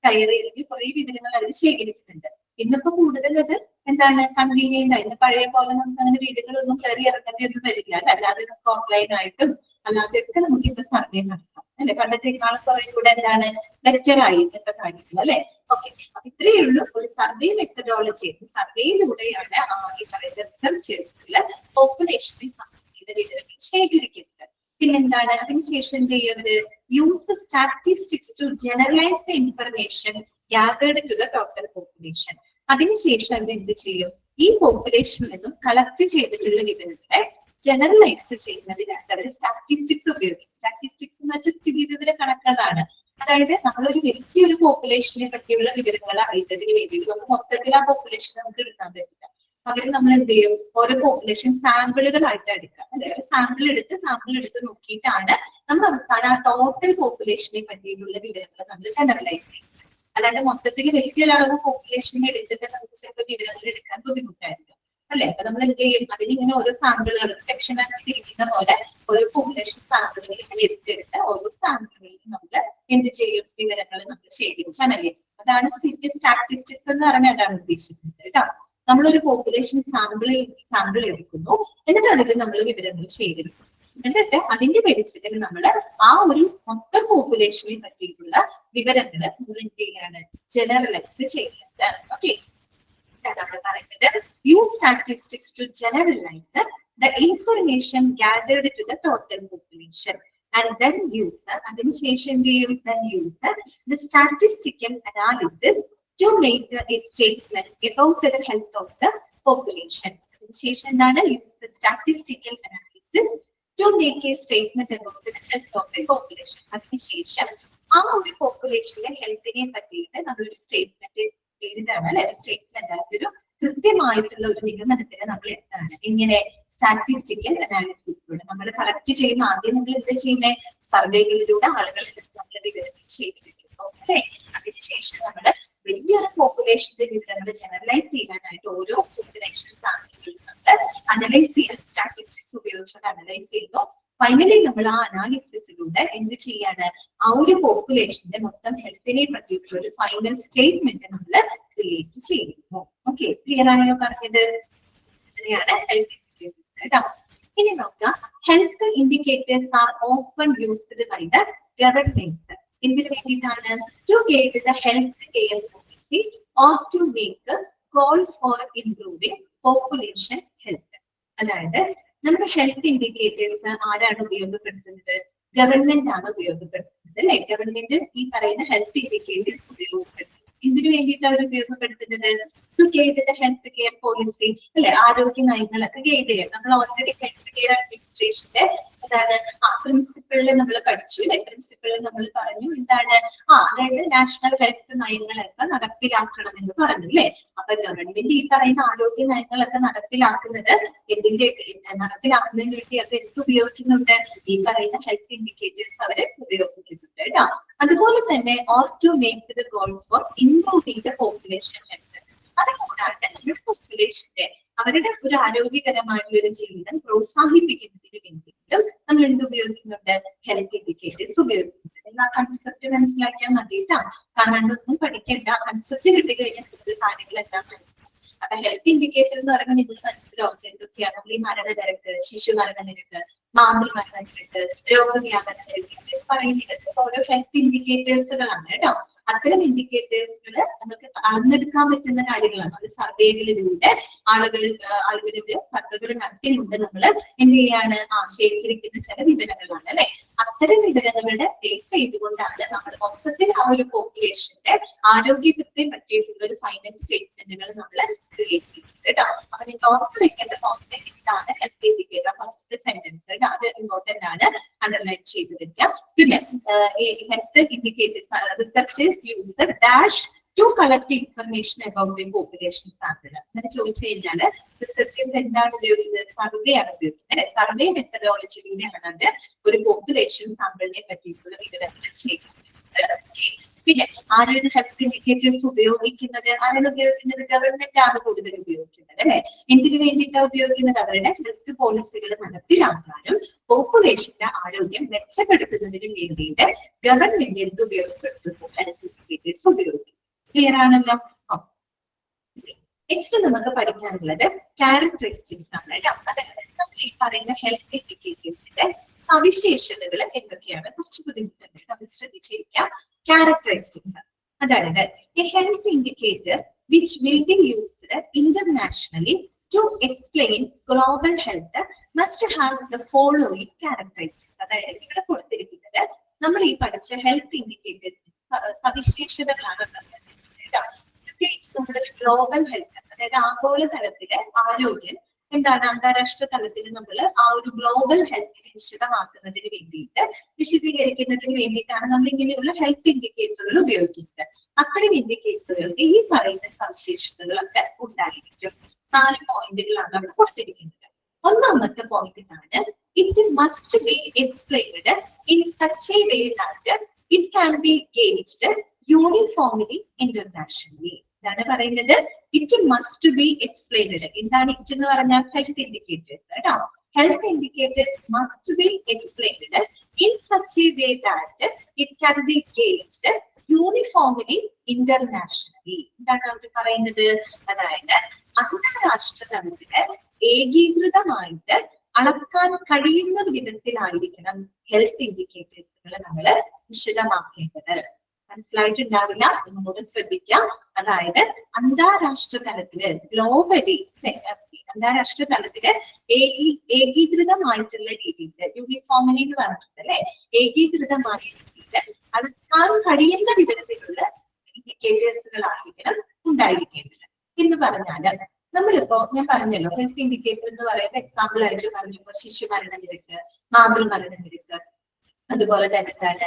കയറി ഇറങ്ങി കുറെ വിവരങ്ങൾ അവർ ശേഖരിക്കുന്നുണ്ട്. ഇന്നിപ്പോ കൂടുതൽ അത് എന്താണ് കൺവീനിയന്റ് ആയി. പഴയ പോലെ നമുക്ക് അങ്ങനെ വീടുകളൊന്നും കയറി ഇറങ്ങേണ്ടി ഒന്നും വരില്ല. അല്ലാതെ നമുക്ക് ഓൺലൈനായിട്ടും അല്ലാതെയൊക്കെ നമുക്ക് ഇപ്പൊ സർവേ നടത്താം അല്ലെ? പണ്ടത്തെക്കാളും കുറെ കൂടെ എന്താണ് ബെറ്ററായി ഇന്നത്തെ കാര്യങ്ങൾ അല്ലെ? ഓക്കെ, അപ്പൊ ഇത്രയേ ഉള്ളൂ. ഒരു സർവേ മെത്തഡോളജി, സർവേയിലൂടെയാണ് ഈ പറയുന്ന റിസർച്ചേഴ്സിൽ പോപ്പുലേഷനെ സംബന്ധിക്കുന്ന വിവരങ്ങൾ ശേഖരിക്കുന്നത്. പിന്നെന്താണ്? അതിനുശേഷം എന്ത് ചെയ്യുന്നത്? Use statistics to generalise the information gathered to the total population. അതിനുശേഷം അവർ എന്ത് ചെയ്യും? ഈ പോപ്പുലേഷനിൽ നിന്നും കളക്ട് ചെയ്തിട്ടുള്ള വിവരങ്ങളെ ജനറലൈസ് ചെയ്യുന്നതിനായിട്ട് അവർ സ്റ്റാറ്റിസ്റ്റിക്സ് ഉപയോഗിക്കും. സ്റ്റാറ്റിസ്റ്റിക്സ് എന്ന് വെച്ചാൽ സ്ഥിതിവിവര കണക്കുകളാണ്. അതായത് നമ്മളൊരു വലിയൊരു പോപ്പുലേഷനെ പറ്റിയുള്ള വിവരങ്ങൾ അറിയുന്നതിന് വേണ്ടി നമുക്ക് മൊത്തത്തിൽ ആ പോപ്പുലേഷൻ നമുക്ക് എടുക്കാൻ പറ്റില്ല. പകരം നമ്മൾ എന്ത് ചെയ്യും? ഓരോ പോപ്പുലേഷൻ സാമ്പിളുകളായിട്ട് എടുക്കാം അല്ലെ? ഒരു സാമ്പിൾ എടുത്ത് നോക്കിയിട്ടാണ് നമ്മൾ അവസാനം ആ ടോട്ടൽ പോപ്പുലേഷനെ പറ്റിയിട്ടുള്ള വിവരങ്ങൾ നമ്മൾ ജനറലൈസ് ചെയ്യും. അല്ലാണ്ട് മൊത്തത്തിൽ വലിയൊരളവ് പോപ്പുലേഷനെ എടുത്തിട്ട് നമുക്ക് ചിലപ്പോൾ വിവരങ്ങൾ എടുക്കാൻ ബുദ്ധിമുട്ടായിരിക്കും അല്ലെ? അപ്പൊ നമ്മൾ എന്ത് ചെയ്യും? അതിനിങ്ങനെ ഓരോ സാമ്പിളുകൾ സെക്ഷൻ ആക്കി തിരിക്കുന്ന പോലെ ഓരോ പോപ്പുലേഷൻ സാമ്പിളുകൾ ഇങ്ങനെ എടുത്തെടുത്ത് ഓരോ സാമ്പിളുകളിൽ നമ്മൾ എന്ത് ചെയ്യും? വിവരങ്ങൾ നമ്മൾ ശേഖരിച്ച് അനലൈസ് ചെയ്യും. അതാണ് സ്റ്റാറ്റിസ്റ്റിക്സ് എന്ന് പറഞ്ഞാൽ അതാണ് ഉദ്ദേശിക്കുന്നത് കേട്ടോ. നമ്മളൊരു പോപ്പുലേഷൻ സാമ്പിൾ എടുക്കുന്നു, എന്നിട്ട് അതിൽ നമ്മൾ വിവരങ്ങൾ ശേഖരിക്കും. എന്നിട്ട് അതിന്റെ വെളിച്ചത്തിൽ നമ്മൾ ആ ഒരു മൊത്തം പോപ്പുലേഷനെ പറ്റിയിട്ടുള്ള വിവരങ്ങൾ നമ്മൾ എന്ത് ചെയ്യാണ്? ജനറലൈസ് ചെയ്യുന്നത്. ഓക്കെ, നമ്മൾ പറയുന്നത് use statistics to generalise the information gathered to the total population and then use അതിനുശേഷം എന്ത് ചെയ്യും? Then use the statistical analysis to make a statement about the health of the population. അതിനുശേഷം എന്താണ്? Use the statistical analysis to make a statement about the health of the population. അതിനുശേഷം ആ ഒരു പോപ്പുലേഷനിലെ ഹെൽത്തിനെ പറ്റിയിട്ട് നമ്മളൊരു സ്റ്റേറ്റ്മെന്റ് എഴുതാണ് അല്ലെ? സ്റ്റേറ്റ്മെന്റ് ഒരു കൃത്യമായിട്ടുള്ള ഒരു നിഗമനത്തിന് നമ്മൾ എത്താണ്. ഇങ്ങനെ സ്റ്റാറ്റിസ്റ്റിക്കൽ അനാലിസിസിലൂടെ നമ്മൾ കളക്ട് ചെയ്യുന്ന ആദ്യം നമ്മൾ എന്താ ചെയ്യുന്നത്? സർവേകളിലൂടെ ആളുകളിൽ നമ്മൾ വിവരങ്ങൾ ശേഖരിക്കുന്നു അല്ലെ? അതിനുശേഷം നമ്മൾ വലിയൊരു പോപ്പുലേഷന്റെ വിവരങ്ങൾ ജനറലൈസ് ചെയ്യാനായിട്ട് ഓരോ പോപ്പുലേഷൻ സാമ്പിളുകൾ നമ്മൾ അനലൈസ് ചെയ്യാൻ സ്റ്റാറ്റിസ്റ്റിക്സ് ഉപയോഗിച്ച് അനലൈസ് ചെയ്യുന്നു. ഫൈനലി നമ്മൾ ആ അനാലിസിസിലൂടെ എന്ത് ചെയ്യാണ്? ആ ഒരു പോപ്പുലേഷന്റെ മൊത്തം ഹെൽത്തിനെ പറ്റിയിട്ടുള്ള ഒരു ഫൈനൽ സ്റ്റേറ്റ്മെന്റ് നമ്മൾ ക്രിയേറ്റ് ചെയ്യുന്നു. ഓക്കെ, ക്ലിയർ ആയോ പറഞ്ഞത്? അങ്ങനെയാണ് ഹെൽത്ത് ഇൻഡിക്കേറ്റേഴ്സ് കേട്ടോ. ഇനി നോക്കാം, health indicators are often used by the government. എന്തിനു വേണ്ടിയിട്ടാണ്? To guide the health care policy or to make goals for improving population health. അതായത് നമ്മുടെ ഹെൽത്ത് ഇൻഡിക്കേറ്റേഴ്സ് ആരാണ് ഉപയോഗപ്പെടുത്തുന്നത്? ഗവൺമെന്റ് ആണ് ഉപയോഗപ്പെടുത്തുന്നത് അല്ലെ? ഗവൺമെന്റ് ഈ പറയുന്ന ഹെൽത്ത് ഇൻഡിക്കേറ്റേഴ്സ് ഉപയോഗപ്പെടുത്തും. എന്തിനു വേണ്ടിയിട്ടാണ് അവർ ഉപയോഗപ്പെടുത്തുന്നത്? To guide the health care policy അല്ലെ, ആരോഗ്യ നയങ്ങളൊക്കെ ഗൈഡ് ചെയ്യാം. നമ്മൾ ഓൾറെഡി ഹെൽത്ത് കെയർ അഡ്മിനിസ്ട്രേഷന്റെ എന്താണ് പ്രിൻസിപ്പിളിൽ നമ്മൾ പഠിച്ചു അല്ലെ, പ്രിൻസിപ്പിളിൽ നമ്മൾ പറഞ്ഞു എന്താണ് അതായത് നാഷണൽ ഹെൽത്ത് നയങ്ങളൊക്കെ നടപ്പിലാക്കണം എന്ന് പറഞ്ഞു അല്ലെ. അപ്പൊ ഗവൺമെന്റ് ഈ പറയുന്ന ആരോഗ്യ നയങ്ങളൊക്കെ നടപ്പിലാക്കുന്നത് നടപ്പിലാക്കുന്നതിന് വേണ്ടി അത് എന്ത് ഉപയോഗിക്കുന്നുണ്ട്? ഈ പറയുന്ന ഹെൽത്ത് ഇൻഡിക്കേറ്റേഴ്സ് അവര് ഉപയോഗിക്കുന്നുണ്ട് കേട്ടോ. അതുപോലെ തന്നെ or to make the goals for improving the population health, അതുകൂടാണ്ട് നമ്മുടെ പോപ്പുലേഷന്റെ അവരുടെ ഒരു ആരോഗ്യകരമായിട്ടുള്ള ഒരു ജീവിതം പ്രോത്സാഹിപ്പിക്കുന്നതിന് വേണ്ടിയിട്ടും നമ്മൾ എന്ത് ഉപയോഗിക്കുന്നുണ്ട്? ഹെൽത്ത് ഇൻഡിക്കേറ്റേഴ്സ് ഉപയോഗിക്കുന്നുണ്ട്. എന്നാ കൺസെപ്റ്റ് മനസ്സിലാക്കിയാൽ മതി കേട്ടോ. കാണാണ്ടൊന്നും പഠിക്കേണ്ട, കൺസെപ്റ്റ് കിട്ടി കഴിഞ്ഞാൽ കൂടുതൽ കാര്യങ്ങളെല്ലാം മനസ്സിലാവും. അപ്പൊ ഹെൽത്ത് ഇൻഡിക്കേറ്റർ എന്ന് പറയുമ്പോൾ നിങ്ങൾ മനസ്സിലാവും എന്തൊക്കെയാണ്. നമ്മൾ ഈ മരണനിരക്ക്, ശിശു മരണനിരക്ക്, മാതൃമരണ നിരക്ക്, രോഗവ്യാപന നിരക്ക് പറയുന്നത് ഓരോ ഹെൽത്ത് ഇൻഡിക്കേറ്റേഴ്സുകളാണ് കേട്ടോ. അത്തരം ഇൻഡിക്കേറ്റേഴ്സുകൾ നമുക്ക് അളന്നെടുക്കാൻ പറ്റുന്ന കാര്യങ്ങളാണ്. അത് സർവേകളിലൂടെ ആളുകളുടെ സർവേകൾ നടത്തിയിട്ടുണ്ട്. നമ്മൾ എന്ത് ചെയ്യാണ്? ശേഖരിക്കുന്ന ചില വിവരങ്ങളാണ് അല്ലെ. അത്തരം വിവരങ്ങളുടെ ബേസ് ചെയ്തുകൊണ്ടാണ് നമ്മൾ മൊത്തത്തിൽ ആ ഒരു പോപ്പുലേഷന്റെ ആരോഗ്യത്തെ പറ്റിയിട്ടുള്ള ഒരു ഫൈനൽ സ്റ്റേറ്റ്മെന്റുകൾ നമ്മൾ ക്രിയേറ്റ് ചെയ്യുന്നത് കേട്ടോ. അപ്പൊ നിങ്ങൾ ഓർത്ത് വെക്കേണ്ട പോയിന്റ് ഇതാണ് ഹെൽത്ത് ഇൻഡിക്കേറ്റർ. ഫസ്റ്റ് സെന്റൻസ് അത് ഇമ്പോർട്ടന്റ് ആണ്, അണ്ടർലൈൻ ചെയ്ത് വെക്കാം. പിന്നെ health indicators researchers use the dash to collect information about the population sample. അങ്ങനെ ചോദിച്ചു കഴിഞ്ഞാല് റിസർച്ചേഴ്സ് എന്താണ് ഉപയോഗിക്കുന്നത്? സർവേ ആണ് ഉപയോഗിക്കുന്നത്. സർവേ മെത്തഡോളജിയിലൂടെയാണ് അത് ഒരു പോപ്പുലേഷൻ സാമ്പിളിനെ പറ്റിയിട്ടുള്ള വിവരങ്ങൾ ശേഖരിക്കുന്നത്. പിന്നെ ആരാണ് ഹെൽത്ത് ഇൻഡിക്കേറ്റേഴ്സ് ഉപയോഗിക്കുന്നത്? ഗവൺമെന്റ് ആണ് കൂടുതൽ ഉപയോഗിക്കുന്നത് അല്ലെ. എന്തിനു വേണ്ടിയിട്ടാണ് ഉപയോഗിക്കുന്നത്? അവരുടെ ഹെൽത്ത് പോളിസികൾ നടപ്പിലാക്കാനും പോപ്പുലേഷന്റെ ആരോഗ്യം മെച്ചപ്പെടുത്തുന്നതിനും വേണ്ടിയിട്ട് ഗവൺമെന്റ് എന്ത് ഉപയോഗപ്പെടുത്തുന്നു? ഹെൽത്ത് ഇൻഡിക്കേറ്റേഴ്സ് ഉപയോഗിക്കും. ക്ലിയർ ആണല്ലോ? നെക്സ്റ്റ് നമുക്ക് പഠിക്കാനുള്ളത് ക്യാരക്ടറിസ്റ്റിക്സ് ആണ് കേട്ടോ. അതായത് നമ്മൾ ഈ പറയുന്ന ഹെൽത്ത് ഇൻഡിക്കേറ്റേഴ്സിന്റെ സവിശേഷതകൾ എന്തൊക്കെയാണ്? കുറച്ച് ബുദ്ധിമുട്ടുണ്ട്, നമ്മൾ ശ്രദ്ധിച്ചിരിക്കാം. ക്യാരക്ടറിസ്റ്റിക്സ് അതായത് a health indicator which will be used internationally to explain global health must have the following characteristics. അതായത് ഇവിടെ കൊടുത്തിരിക്കുന്നത് നമ്മൾ ഈ പഠിച്ച ഹെൽത്ത് ഇൻഡിക്കേറ്റേഴ്സ് സവിശേഷതകളാണ്. പ്രത്യേകിച്ച് നമ്മുടെ ഗ്ലോബൽ ഹെൽത്ത് അതായത് ആഗോളതലത്തിലെ ആരോഗ്യം എന്താണ്, അന്താരാഷ്ട്ര തലത്തിൽ നമ്മൾ ആ ഒരു ഗ്ലോബൽ ഹെൽത്തിനെ വിശദമാക്കുന്നതിന് വേണ്ടിയിട്ട് വിശദീകരിക്കുന്നതിന് വേണ്ടിയിട്ടാണ് നമ്മൾ ഇങ്ങനെയുള്ള ഹെൽത്ത് ഇൻഡിക്കേറ്ററുകൾ ഉപയോഗിക്കുന്നത്. അത്തരം ഇൻഡിക്കേറ്ററുകൾക്ക് ഈ പറയുന്ന സവിശേഷതകളൊക്കെ ഉണ്ടായിരിക്കും. 4 പോയിന്റുകളാണ് അവിടെ കൊടുത്തിരിക്കുന്നത്. ഒന്നാമത്തെ പോയിന്റ് ഇതാണ്, it must be explained in such a way that it can be gauged uniformly internationally. ഇതാണ് പറയുന്നത് ഇറ്റ് മസ്റ്റ് ബി എക്സ്പ്ലെയിൻഡ്. എന്താണ് ഇറ്റ് എന്ന് പറഞ്ഞാൽ? ഹെൽത്ത് ഇൻഡിക്കേറ്റേഴ്സ് കേട്ടോ. Health indicators must be explained in such a way that it can be gauged uniformly internationally. എന്താണ് അവർ പറയുന്നത്? അതായത് അന്താരാഷ്ട്ര തലത്തില് ഏകീകൃതമായിട്ട് അളക്കാൻ കഴിയുന്ന വിധത്തിലായിരിക്കണം ഹെൽത്ത് ഇൻഡിക്കേറ്റേഴ്സുകൾ നമ്മൾ വിശദമാക്കേണ്ടത്. മനസ്സിലായിട്ടുണ്ടാവില്ല, ഒന്നുകൂടെ ശ്രദ്ധിക്കാം. അതായത് അന്താരാഷ്ട്ര തലത്തില് ഗ്ലോബലി അന്താരാഷ്ട്ര തലത്തില് ഏകീകൃതമായിട്ടുള്ള രീതിയിൽ യൂണിഫോമലി എന്ന് പറഞ്ഞിട്ടുണ്ട് അല്ലെ, ഏകീകൃതമായ രീതിയിൽ അളക്കാൻ കഴിയുന്ന വിധത്തിലുള്ള ഇൻഡിക്കേറ്റേഴ്സുകളായിരിക്കണം ഉണ്ടായിരിക്കേണ്ടത്. എന്ന് പറഞ്ഞാൽ നമ്മളിപ്പോ ഞാൻ പറഞ്ഞല്ലോ ഹെൽത്ത് ഇൻഡിക്കേറ്റർ എന്ന് പറയുന്ന എക്സാമ്പിൾ ആയിട്ട് പറഞ്ഞപ്പോ ശിശു മരണ നിരക്ക്, മാതൃമരണ നിരക്ക്, അതുപോലെ തന്നെ എന്താണ്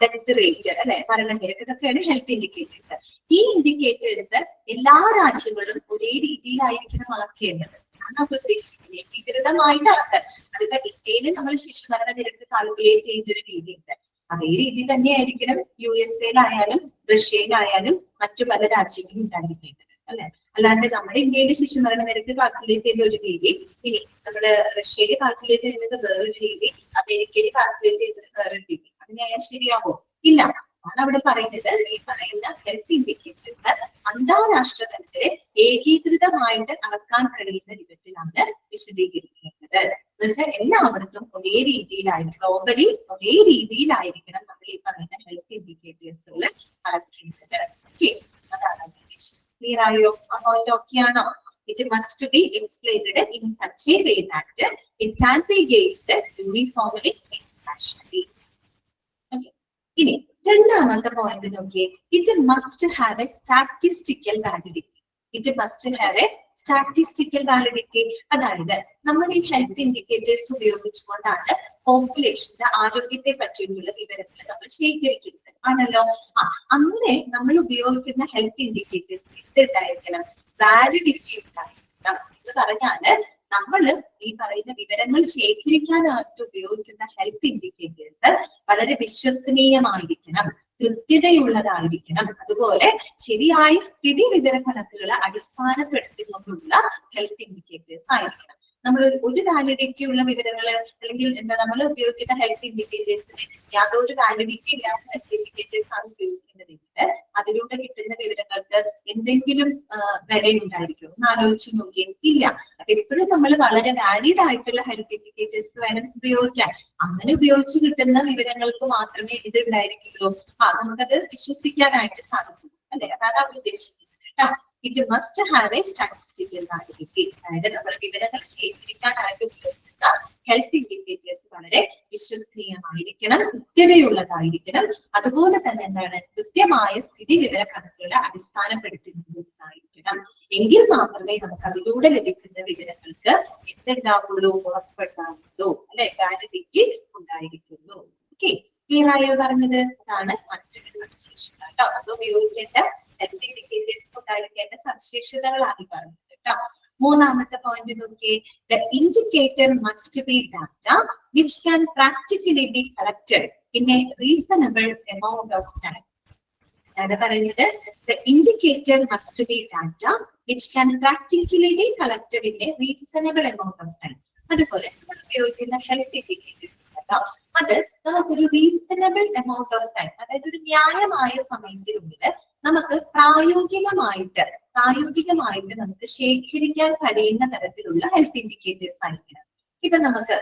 ഡെത്ത് റേറ്റ് അല്ലെ, മരണനിരക്ക്, ഇതൊക്കെയാണ് ഹെൽത്ത് ഇൻഡിക്കേറ്റേഴ്സ്. ഈ ഇൻഡിക്കേറ്റേഴ്സ് എല്ലാ രാജ്യങ്ങളും ഒരേ രീതിയിലായിരിക്കണം അളക്കേണ്ടത്. ആണ് ഉദ്ദേശിക്കുന്നത് ഏകീകൃതമായിട്ട് അളക്കാൻ. അതിപ്പോ ഇന്ത്യയിൽ നമ്മൾ ശിശുമരണ നിരക്ക് കാൽക്കുലേറ്റ് ചെയ്യുന്നൊരു രീതിയുണ്ട്. അതേ രീതി തന്നെയായിരിക്കണം USA-യിലായാലും റഷ്യയിലായാലും മറ്റു പല രാജ്യങ്ങളും ഉണ്ടായിരിക്കേണ്ടത് അല്ലെ. അല്ലാണ്ട് നമ്മുടെ ഇന്ത്യയിലെ ശിശുമരണ നിരക്ക് കാൽക്കുലേറ്റ് ചെയ്യുന്ന ഒരു രീതി, ഇനി നമ്മുടെ റഷ്യയിൽ കാൽക്കുലേറ്റ് ചെയ്യുന്നത് വേറൊരു രീതി, അമേരിക്കയിൽ കാൽക്കുലേറ്റ് ചെയ്യുന്നത് വേറൊരു രീതി. അങ്ങനെയായാൽ ശരിയാവോ? ഇല്ല. ആണ് അവിടെ പറയുന്നത് ഈ പറയുന്ന ഹെൽത്ത് ഇൻഡിക്കേറ്റേഴ്സ് അന്താരാഷ്ട്ര തലത്തിലെ ഏകീകൃതമായിട്ട് അളക്കാൻ കഴിയുന്ന വിധത്തിലാണ് വിശദീകരിക്കുന്നത്. എന്ന് വെച്ചാൽ എല്ലായിടത്തും ഒരേ രീതിയിലായിരിക്കും, ഗ്ലോബലി ഒരേ രീതിയിലായിരിക്കണം നമ്മൾ ഈ പറയുന്ന ഹെൽത്ത് ഇൻഡിക്കേറ്റേഴ്സുകൾ അളക്കേണ്ടത്. ഓക്കെ, അതാണ് ഉദ്ദേശിച്ചത്. ക്ലിയർ ആയോ? അപ്പോൾ ഓക്കെയാണോ? It must be explained in such a way that it can be gauged uniformly internationally. Okay. ഇനി മൂന്നാമത്തെ പോയിന്റ് നോക്കിയേ, it must have A statistical validity. It must have A statistical validity. അതായത് നമ്മൾ ഈ ഹെൽത്ത് ഇൻഡിക്കേറ്റേഴ്സ് ഉപയോഗിച്ചുകൊണ്ടാണ് പോപ്പുലേഷന്റെ ആരോഗ്യത്തെ പറ്റിയുള്ള വിവരങ്ങൾ നമ്മൾ ശേഖരിക്കുന്നത് ആണല്ലോ. അങ്ങനെ നമ്മൾ ഉപയോഗിക്കുന്ന ഹെൽത്ത് ഇൻഡിക്കേറ്റേഴ്സ് എന്തുണ്ടായിരിക്കണം? വാലിഡിറ്റി ഉണ്ടായിരിക്കണം. എന്ന് പറഞ്ഞാല് നമ്മൾ ഈ പറയുന്ന വിവരങ്ങൾ ശേഖരിക്കാനായിട്ട് ഉപയോഗിക്കുന്ന ഹെൽത്ത് ഇൻഡിക്കേറ്റേഴ്സ് വളരെ വിശ്വസനീയമായിരിക്കണം, കൃത്യതയുള്ളതായിരിക്കണം. അതുപോലെ ശരിയായ സ്ഥിതി വിവര കണക്കുകളെ അടിസ്ഥാനപ്പെടുത്തിക്കൊണ്ടുള്ള ഹെൽത്ത് ഇൻഡിക്കേറ്റേഴ്സ് ആയിരിക്കണം. നമ്മൾ ഒരു വാലിഡിറ്റി ഉള്ള വിവരങ്ങൾ അല്ലെങ്കിൽ എന്താ നമ്മൾ ഉപയോഗിക്കുന്ന ഹെൽത്ത് ഇൻഡിക്കേറ്റേഴ്സിന് യാതൊരു വാലിഡിറ്റി ഇല്ലാത്ത ഹെൽത്ത് ഇൻഡിക്കേറ്റേഴ്സ് ആണ് ഉപയോഗിക്കുന്നതെങ്കിൽ അതിലൂടെ കിട്ടുന്ന വിവരങ്ങൾക്ക് എന്തെങ്കിലും വിലയുണ്ടായിരിക്കും എന്ന് ആലോചിച്ച് നോക്കിയാൽ ഇല്ല. അപ്പൊ എപ്പോഴും നമ്മൾ വളരെ വാലിഡ് ആയിട്ടുള്ള ഹെൽത്ത് ഇൻഡിക്കേറ്റേഴ്സ് വേണം ഉപയോഗിക്കാൻ. അങ്ങനെ ഉപയോഗിച്ച് കിട്ടുന്ന വിവരങ്ങൾക്ക് മാത്രമേ ഇത് ഉണ്ടായിരിക്കുള്ളൂ, നമുക്കത് വിശ്വസിക്കാനായിട്ട് സാധിക്കും അല്ലെ. അതാണ് അവർ ഉദ്ദേശിക്കുന്നത് കേട്ടോ. It must have A statistical validity. അതായത് നമ്മൾ വിവരങ്ങൾ ശേഖരിക്കാനായിട്ട് ഉപയോഗിക്കുന്ന ഹെൽത്ത് ഇൻഡിക്കേറ്റേഴ്സ് വളരെ വിശ്വസനീയമായിരിക്കണം, കൃത്യതയുള്ളതായിരിക്കണം. അതുപോലെ തന്നെ എന്താണ്, കൃത്യമായ സ്ഥിതി വിവര കണക്കുകളെ അടിസ്ഥാനപ്പെടുത്തുന്നതായിരിക്കണം. എങ്കിൽ മാത്രമേ നമുക്ക് അതിലൂടെ ലഭിക്കുന്ന വിവരങ്ങൾക്ക് എന്തുണ്ടാവുള്ളൂ? ഉറപ്പുണ്ടാവുള്ളൂ അല്ലെ, വാലിഡിറ്റി ഉണ്ടായിരിക്കുന്നു. ഓക്കെ, ക്ലിയർ ആയോ പറഞ്ഞത്? അതാണ് മറ്റൊരു സവിശേഷത കേട്ടോ. നമ്മൾ ഉപയോഗിക്കേണ്ട ഹെൽത്ത് ഇൻഡിക്കേറ്റേഴ്സ് ഉണ്ടായിരിക്കേണ്ട സവിശേഷതകളാണ് പറഞ്ഞത് കേട്ടോ. മൂന്നാമത്തെ പോയിന്റ് നോക്കിയേ, the indicator must be data which can practically be collected in A reasonable amount of time. അതാണ് പറയുന്നത്, the indicator must be data which can practically be collected in A reasonable amount of time. അതുപോലെ നമ്മൾ ഉപയോഗിക്കുന്ന health indicators അത് നമുക്കൊരു reasonable amount of time, അതായത് ഒരു ന്യായമായ സമയത്തിനുള്ളിൽ നമുക്ക് പ്രായോഗികമായിട്ട് നമുക്ക് ശേഖരിക്കാൻ കഴിയുന്ന തരത്തിലുള്ള ഹെൽത്ത് ഇൻഡിക്കേറ്റേഴ്സ് ആയിരിക്കണം. ഇപ്പൊ നമുക്ക്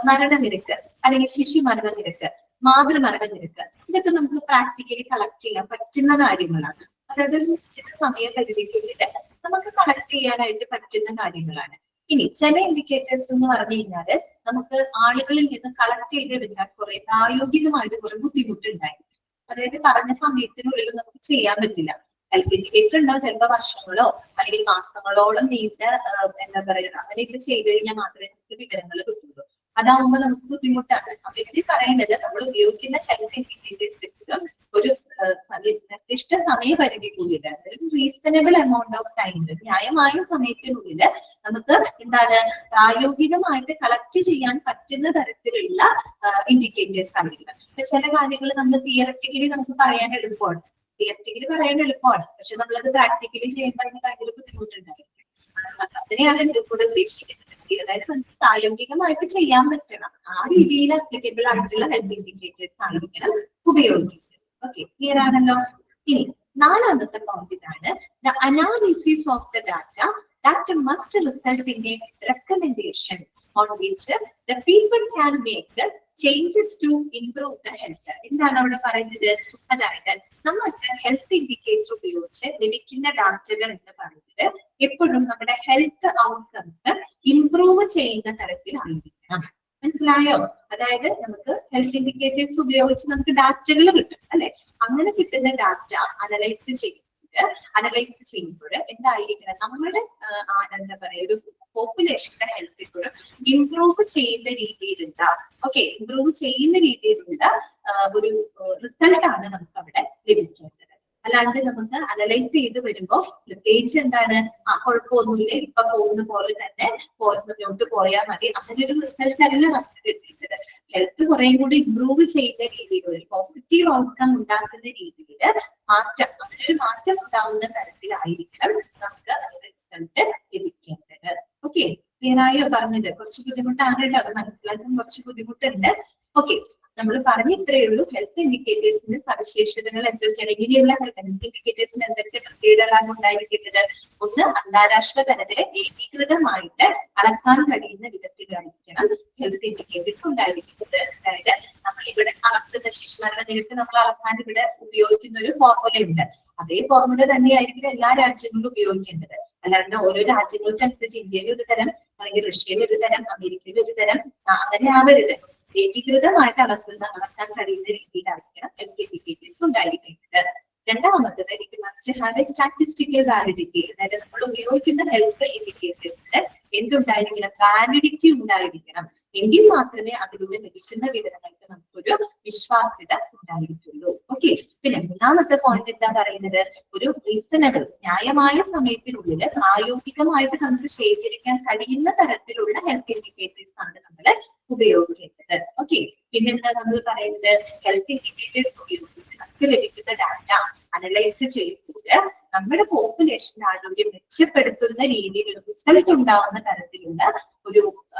മരണനിരക്ക് അല്ലെങ്കിൽ ശിശു മരണനിരക്ക്, മാതൃമരണനിരക്ക്, ഇതൊക്കെ നമുക്ക് പ്രാക്ടിക്കലി കളക്ട് ചെയ്യാൻ പറ്റുന്ന കാര്യങ്ങളാണ്. അതായത് ഒരു നിശ്ചിത സമയപരിധിക്കുള്ളിൽ നമുക്ക് കളക്ട് ചെയ്യാനായിട്ട് പറ്റുന്ന കാര്യങ്ങളാണ്. ഇനി ചില ഇൻഡിക്കേറ്റേഴ്സ് എന്ന് പറഞ്ഞു കഴിഞ്ഞാല് നമുക്ക് ആളുകളിൽ നിന്ന് കളക്ട് ചെയ്തെടുക്കാൻ കുറെ പ്രായോഗികമായിട്ട് കുറെ ബുദ്ധിമുട്ടുണ്ടായിരുന്നു. അതായത് പറഞ്ഞ സമയത്തിനുള്ളിൽ നമുക്ക് ചെയ്യാൻ പറ്റില്ല. ഹെൽത്ത് ഇൻഡിക്കേറ്റർ ഉണ്ടാവും ചിലപ്പോൾ വർഷങ്ങളോ അല്ലെങ്കിൽ മാസങ്ങളോളം നീണ്ട എന്താ പറയുക, അങ്ങനെയൊക്കെ ചെയ്ത് കഴിഞ്ഞാൽ മാത്രമേ നമുക്ക് വിവരങ്ങൾ കിട്ടുള്ളൂ. അതാവുമ്പോ നമുക്ക് ബുദ്ധിമുട്ടാണ്. അപ്പൊ ഇതിൽ പറയുന്നത് നമ്മൾ ഉപയോഗിക്കുന്ന ഹെൽത്ത് ഇൻഡിക്കേറ്റേഴ്സ് ഒരു നിർദ്ദിഷ്ട സമയപരിധിക്കുള്ളിൽ, അതായത് റീസണബിൾ എമൗണ്ട് ഓഫ് ടൈം, ന്യായമായ സമയത്തിനുള്ളിൽ നമുക്ക് എന്താണ് പ്രായോഗികമായിട്ട് കളക്ട് ചെയ്യാൻ പറ്റുന്ന തരത്തിലുള്ള ഇൻഡിക്കേറ്റേഴ്സ് ആയിരിക്കണം. ചില കാര്യങ്ങൾ നമ്മൾ തിയററ്റിക്കലി നമുക്ക് പറയാൻ എളുപ്പമാണ്, പക്ഷെ നമ്മളത് പ്രാക്ടിക്കലി ചെയ്യുമ്പോൾ അതിന് ഭയങ്കര ബുദ്ധിമുട്ടുണ്ടായിരിക്കും. അതിനെയാണ് ഇതിലൂടെ ഉദ്ദേശിക്കുന്നത്. അതായത് നമുക്ക് പ്രായോഗികമായിട്ട് ചെയ്യാൻ പറ്റണം, ആ രീതിയിൽ അപ്ലിക്കബിൾ ആയിട്ടുള്ള ഹെൽത്ത് ഇൻഡിക്കേറ്റേഴ്സ് ആയിരിക്കണം ഉപയോഗിക്കുന്നത്. ഓക്കെ, ക്ലിയർ ആണല്ലോ. ഇനി നാലാമത്തെ പോയിന്റ് ഇതാണ്, the analysis of the data that must result in A recommendation on which the people can make changes to improve the health. എന്താണ് അവിടെ പറയുന്നത്? അതായത് നമുക്ക് ഹെൽത്ത് ഇൻഡിക്കേറ്റർ ഉപയോഗിച്ച് ലഭിക്കുന്ന ഡാറ്റകൾ എന്ന് പറയുന്നത് എപ്പോഴും നമ്മുടെ ഹെൽത്ത് ഔട്ട്കംസ് ഇംപ്രൂവ് ചെയ്യുന്ന തരത്തിലായിരിക്കണം. മനസ്സിലായോ? അതായത് നമുക്ക് ഹെൽത്ത് ഇൻഡിക്കേറ്റേഴ്സ് ഉപയോഗിച്ച് നമുക്ക് ഡാറ്റകൾ കിട്ടും അല്ലെ. അങ്ങനെ കിട്ടുന്ന ഡാറ്റ അനലൈസ് ചെയ്യുമ്പോൾ എന്തായിരിക്കണം, നമ്മുടെ എന്താ പറയുക, ഒരു പോപ്പുലേഷന്റെ ഹെൽത്ത് ഇപ്പോഴും ഇംപ്രൂവ് ചെയ്യുന്ന രീതിയിലുള്ള ഒരു റിസൾട്ടാണ് നമുക്ക് അവിടെ ലഭിക്കേണ്ടത്. അല്ലാണ്ട് നമുക്ക് അനലൈസ് ചെയ്ത് വരുമ്പോൾ പ്രത്യേകിച്ച് എന്താണ്, കുഴപ്പമൊന്നുമില്ല, ഇപ്പൊ പോകുന്ന പോലെ തന്നെ മുന്നോട്ട് പോയാൽ മതി, അങ്ങനെ ഒരു റിസൾട്ട് അല്ല നമുക്ക് കിട്ടുന്നത്. ഹെൽത്ത് കുറേ കൂടി ഇംപ്രൂവ് ചെയ്യുന്ന രീതിയിൽ, ഒരു പോസിറ്റീവ് ഔട്ട്കം ഉണ്ടാക്കുന്ന രീതിയിൽ അങ്ങനെ മാറ്റം ഉണ്ടാവുന്ന തരത്തിലായിരിക്കണം നമുക്ക് അതിന്റെ റിസൾട്ട് ലഭിക്കേണ്ടത്. ഓക്കെ, ക്ലിയർ ആയോ പറഞ്ഞത്? കുറച്ച് ബുദ്ധിമുട്ടാണ് കേട്ടോ, അത് മനസ്സിലാക്കാൻ കുറച്ച് ബുദ്ധിമുട്ടുണ്ട്. ഓക്കെ, നമ്മൾ പറഞ്ഞ ഇത്രയേ ഉള്ളൂ. ഹെൽത്ത് ഇൻഡിക്കേറ്റേഴ്സിന്റെ സവിശേഷതകൾ എന്തൊക്കെയാണ്, ഇങ്ങനെയുള്ള ഹെൽത്ത് ഇൻഡിക്കേറ്റേഴ്സിന് എന്തൊക്കെ പ്രത്യേകതകളാണ് ഉണ്ടായിരിക്കുന്നത്? ഒന്ന്, അന്താരാഷ്ട്ര തലത്തിൽ ഏകീകൃതമായിട്ട് അളക്കാൻ കഴിയുന്ന വിധത്തിലായിരിക്കണം ഹെൽത്ത് ഇൻഡിക്കേറ്റേഴ്സ് ഉണ്ടായിരിക്കുന്നത്. അതായത് നമ്മൾ ഇവിടെ അളക്കുന്ന ശിശുമരണ നിരക്ക് നമ്മൾ അളക്കാൻ ഇവിടെ ഉപയോഗിക്കുന്ന ഒരു ഫോർമുലയുണ്ട്. അതേ ഫോർമുല തന്നെയായിരിക്കും എല്ലാ രാജ്യങ്ങളും ഉപയോഗിക്കേണ്ടത്. അല്ലാണ്ട് ഓരോ രാജ്യങ്ങൾക്കനുസരിച്ച് ഇന്ത്യയിൽ ഒരു തരം, അല്ലെങ്കിൽ റഷ്യയിൽ ഒരു തരം, അമേരിക്കയിൽ ഒരു തരം, അങ്ങനെ ആവരുത്. ഏകീകൃതമായിട്ട് അളക്കാൻ കഴിയുന്ന രീതിയിലായിരിക്കണം ഹെൽത്ത് ഇൻഡിക്കേറ്റേഴ്സ് ഇൻഡിക്കേറ്റേഴ്സ് ഉണ്ടായിരിക്കുന്നത്. രണ്ടാമത്തത് it must have A statistical validity. അതായത് നമ്മൾ ഉപയോഗിക്കുന്ന ഹെൽത്ത് ഇൻഡിക്കേറ്റേഴ്സിന് എന്തുണ്ടായിരിക്കണം? വാലിഡിറ്റി ഉണ്ടായിരിക്കണം. എങ്കിൽ മാത്രമേ അതിലൂടെ ലഭിക്കുന്ന വിവരങ്ങൾക്ക് നമുക്കൊരു വിശ്വാസ്യത ഉണ്ടായിരിക്കുള്ളൂ. ഓക്കെ. പിന്നെ മൂന്നാമത്തെ പോയിന്റ് എന്താ പറയുന്നത്? ഒരു റീസണബിൾ, ന്യായമായ സമയത്തിനുള്ളിൽ പ്രായോഗികമായിട്ട് നമുക്ക് ശേഖരിക്കാൻ കഴിയുന്ന തരത്തിലുള്ള ഹെൽത്ത് ഇൻഡിക്കേറ്റേഴ്സ് ആണ് നമ്മൾ ഉപയോഗിക്കേണ്ടത്. ഓക്കെ. പിന്നെന്താ നമ്മൾ പറയുന്നത്? ഹെൽത്ത് ഇൻഡിക്കേറ്റേഴ്സ് ഉപയോഗിച്ച് നമുക്ക് ലഭിക്കുന്ന ഡാറ്റ അനലൈസ് ചെയ്യുമ്പോൾ നമ്മുടെ പോപ്പുലേഷൻ ആരോഗ്യം മെച്ചപ്പെടുത്തുന്ന രീതിയിലുള്ള റിസൾട്ട് ഉണ്ടാവുന്ന തരത്തിലുള്ള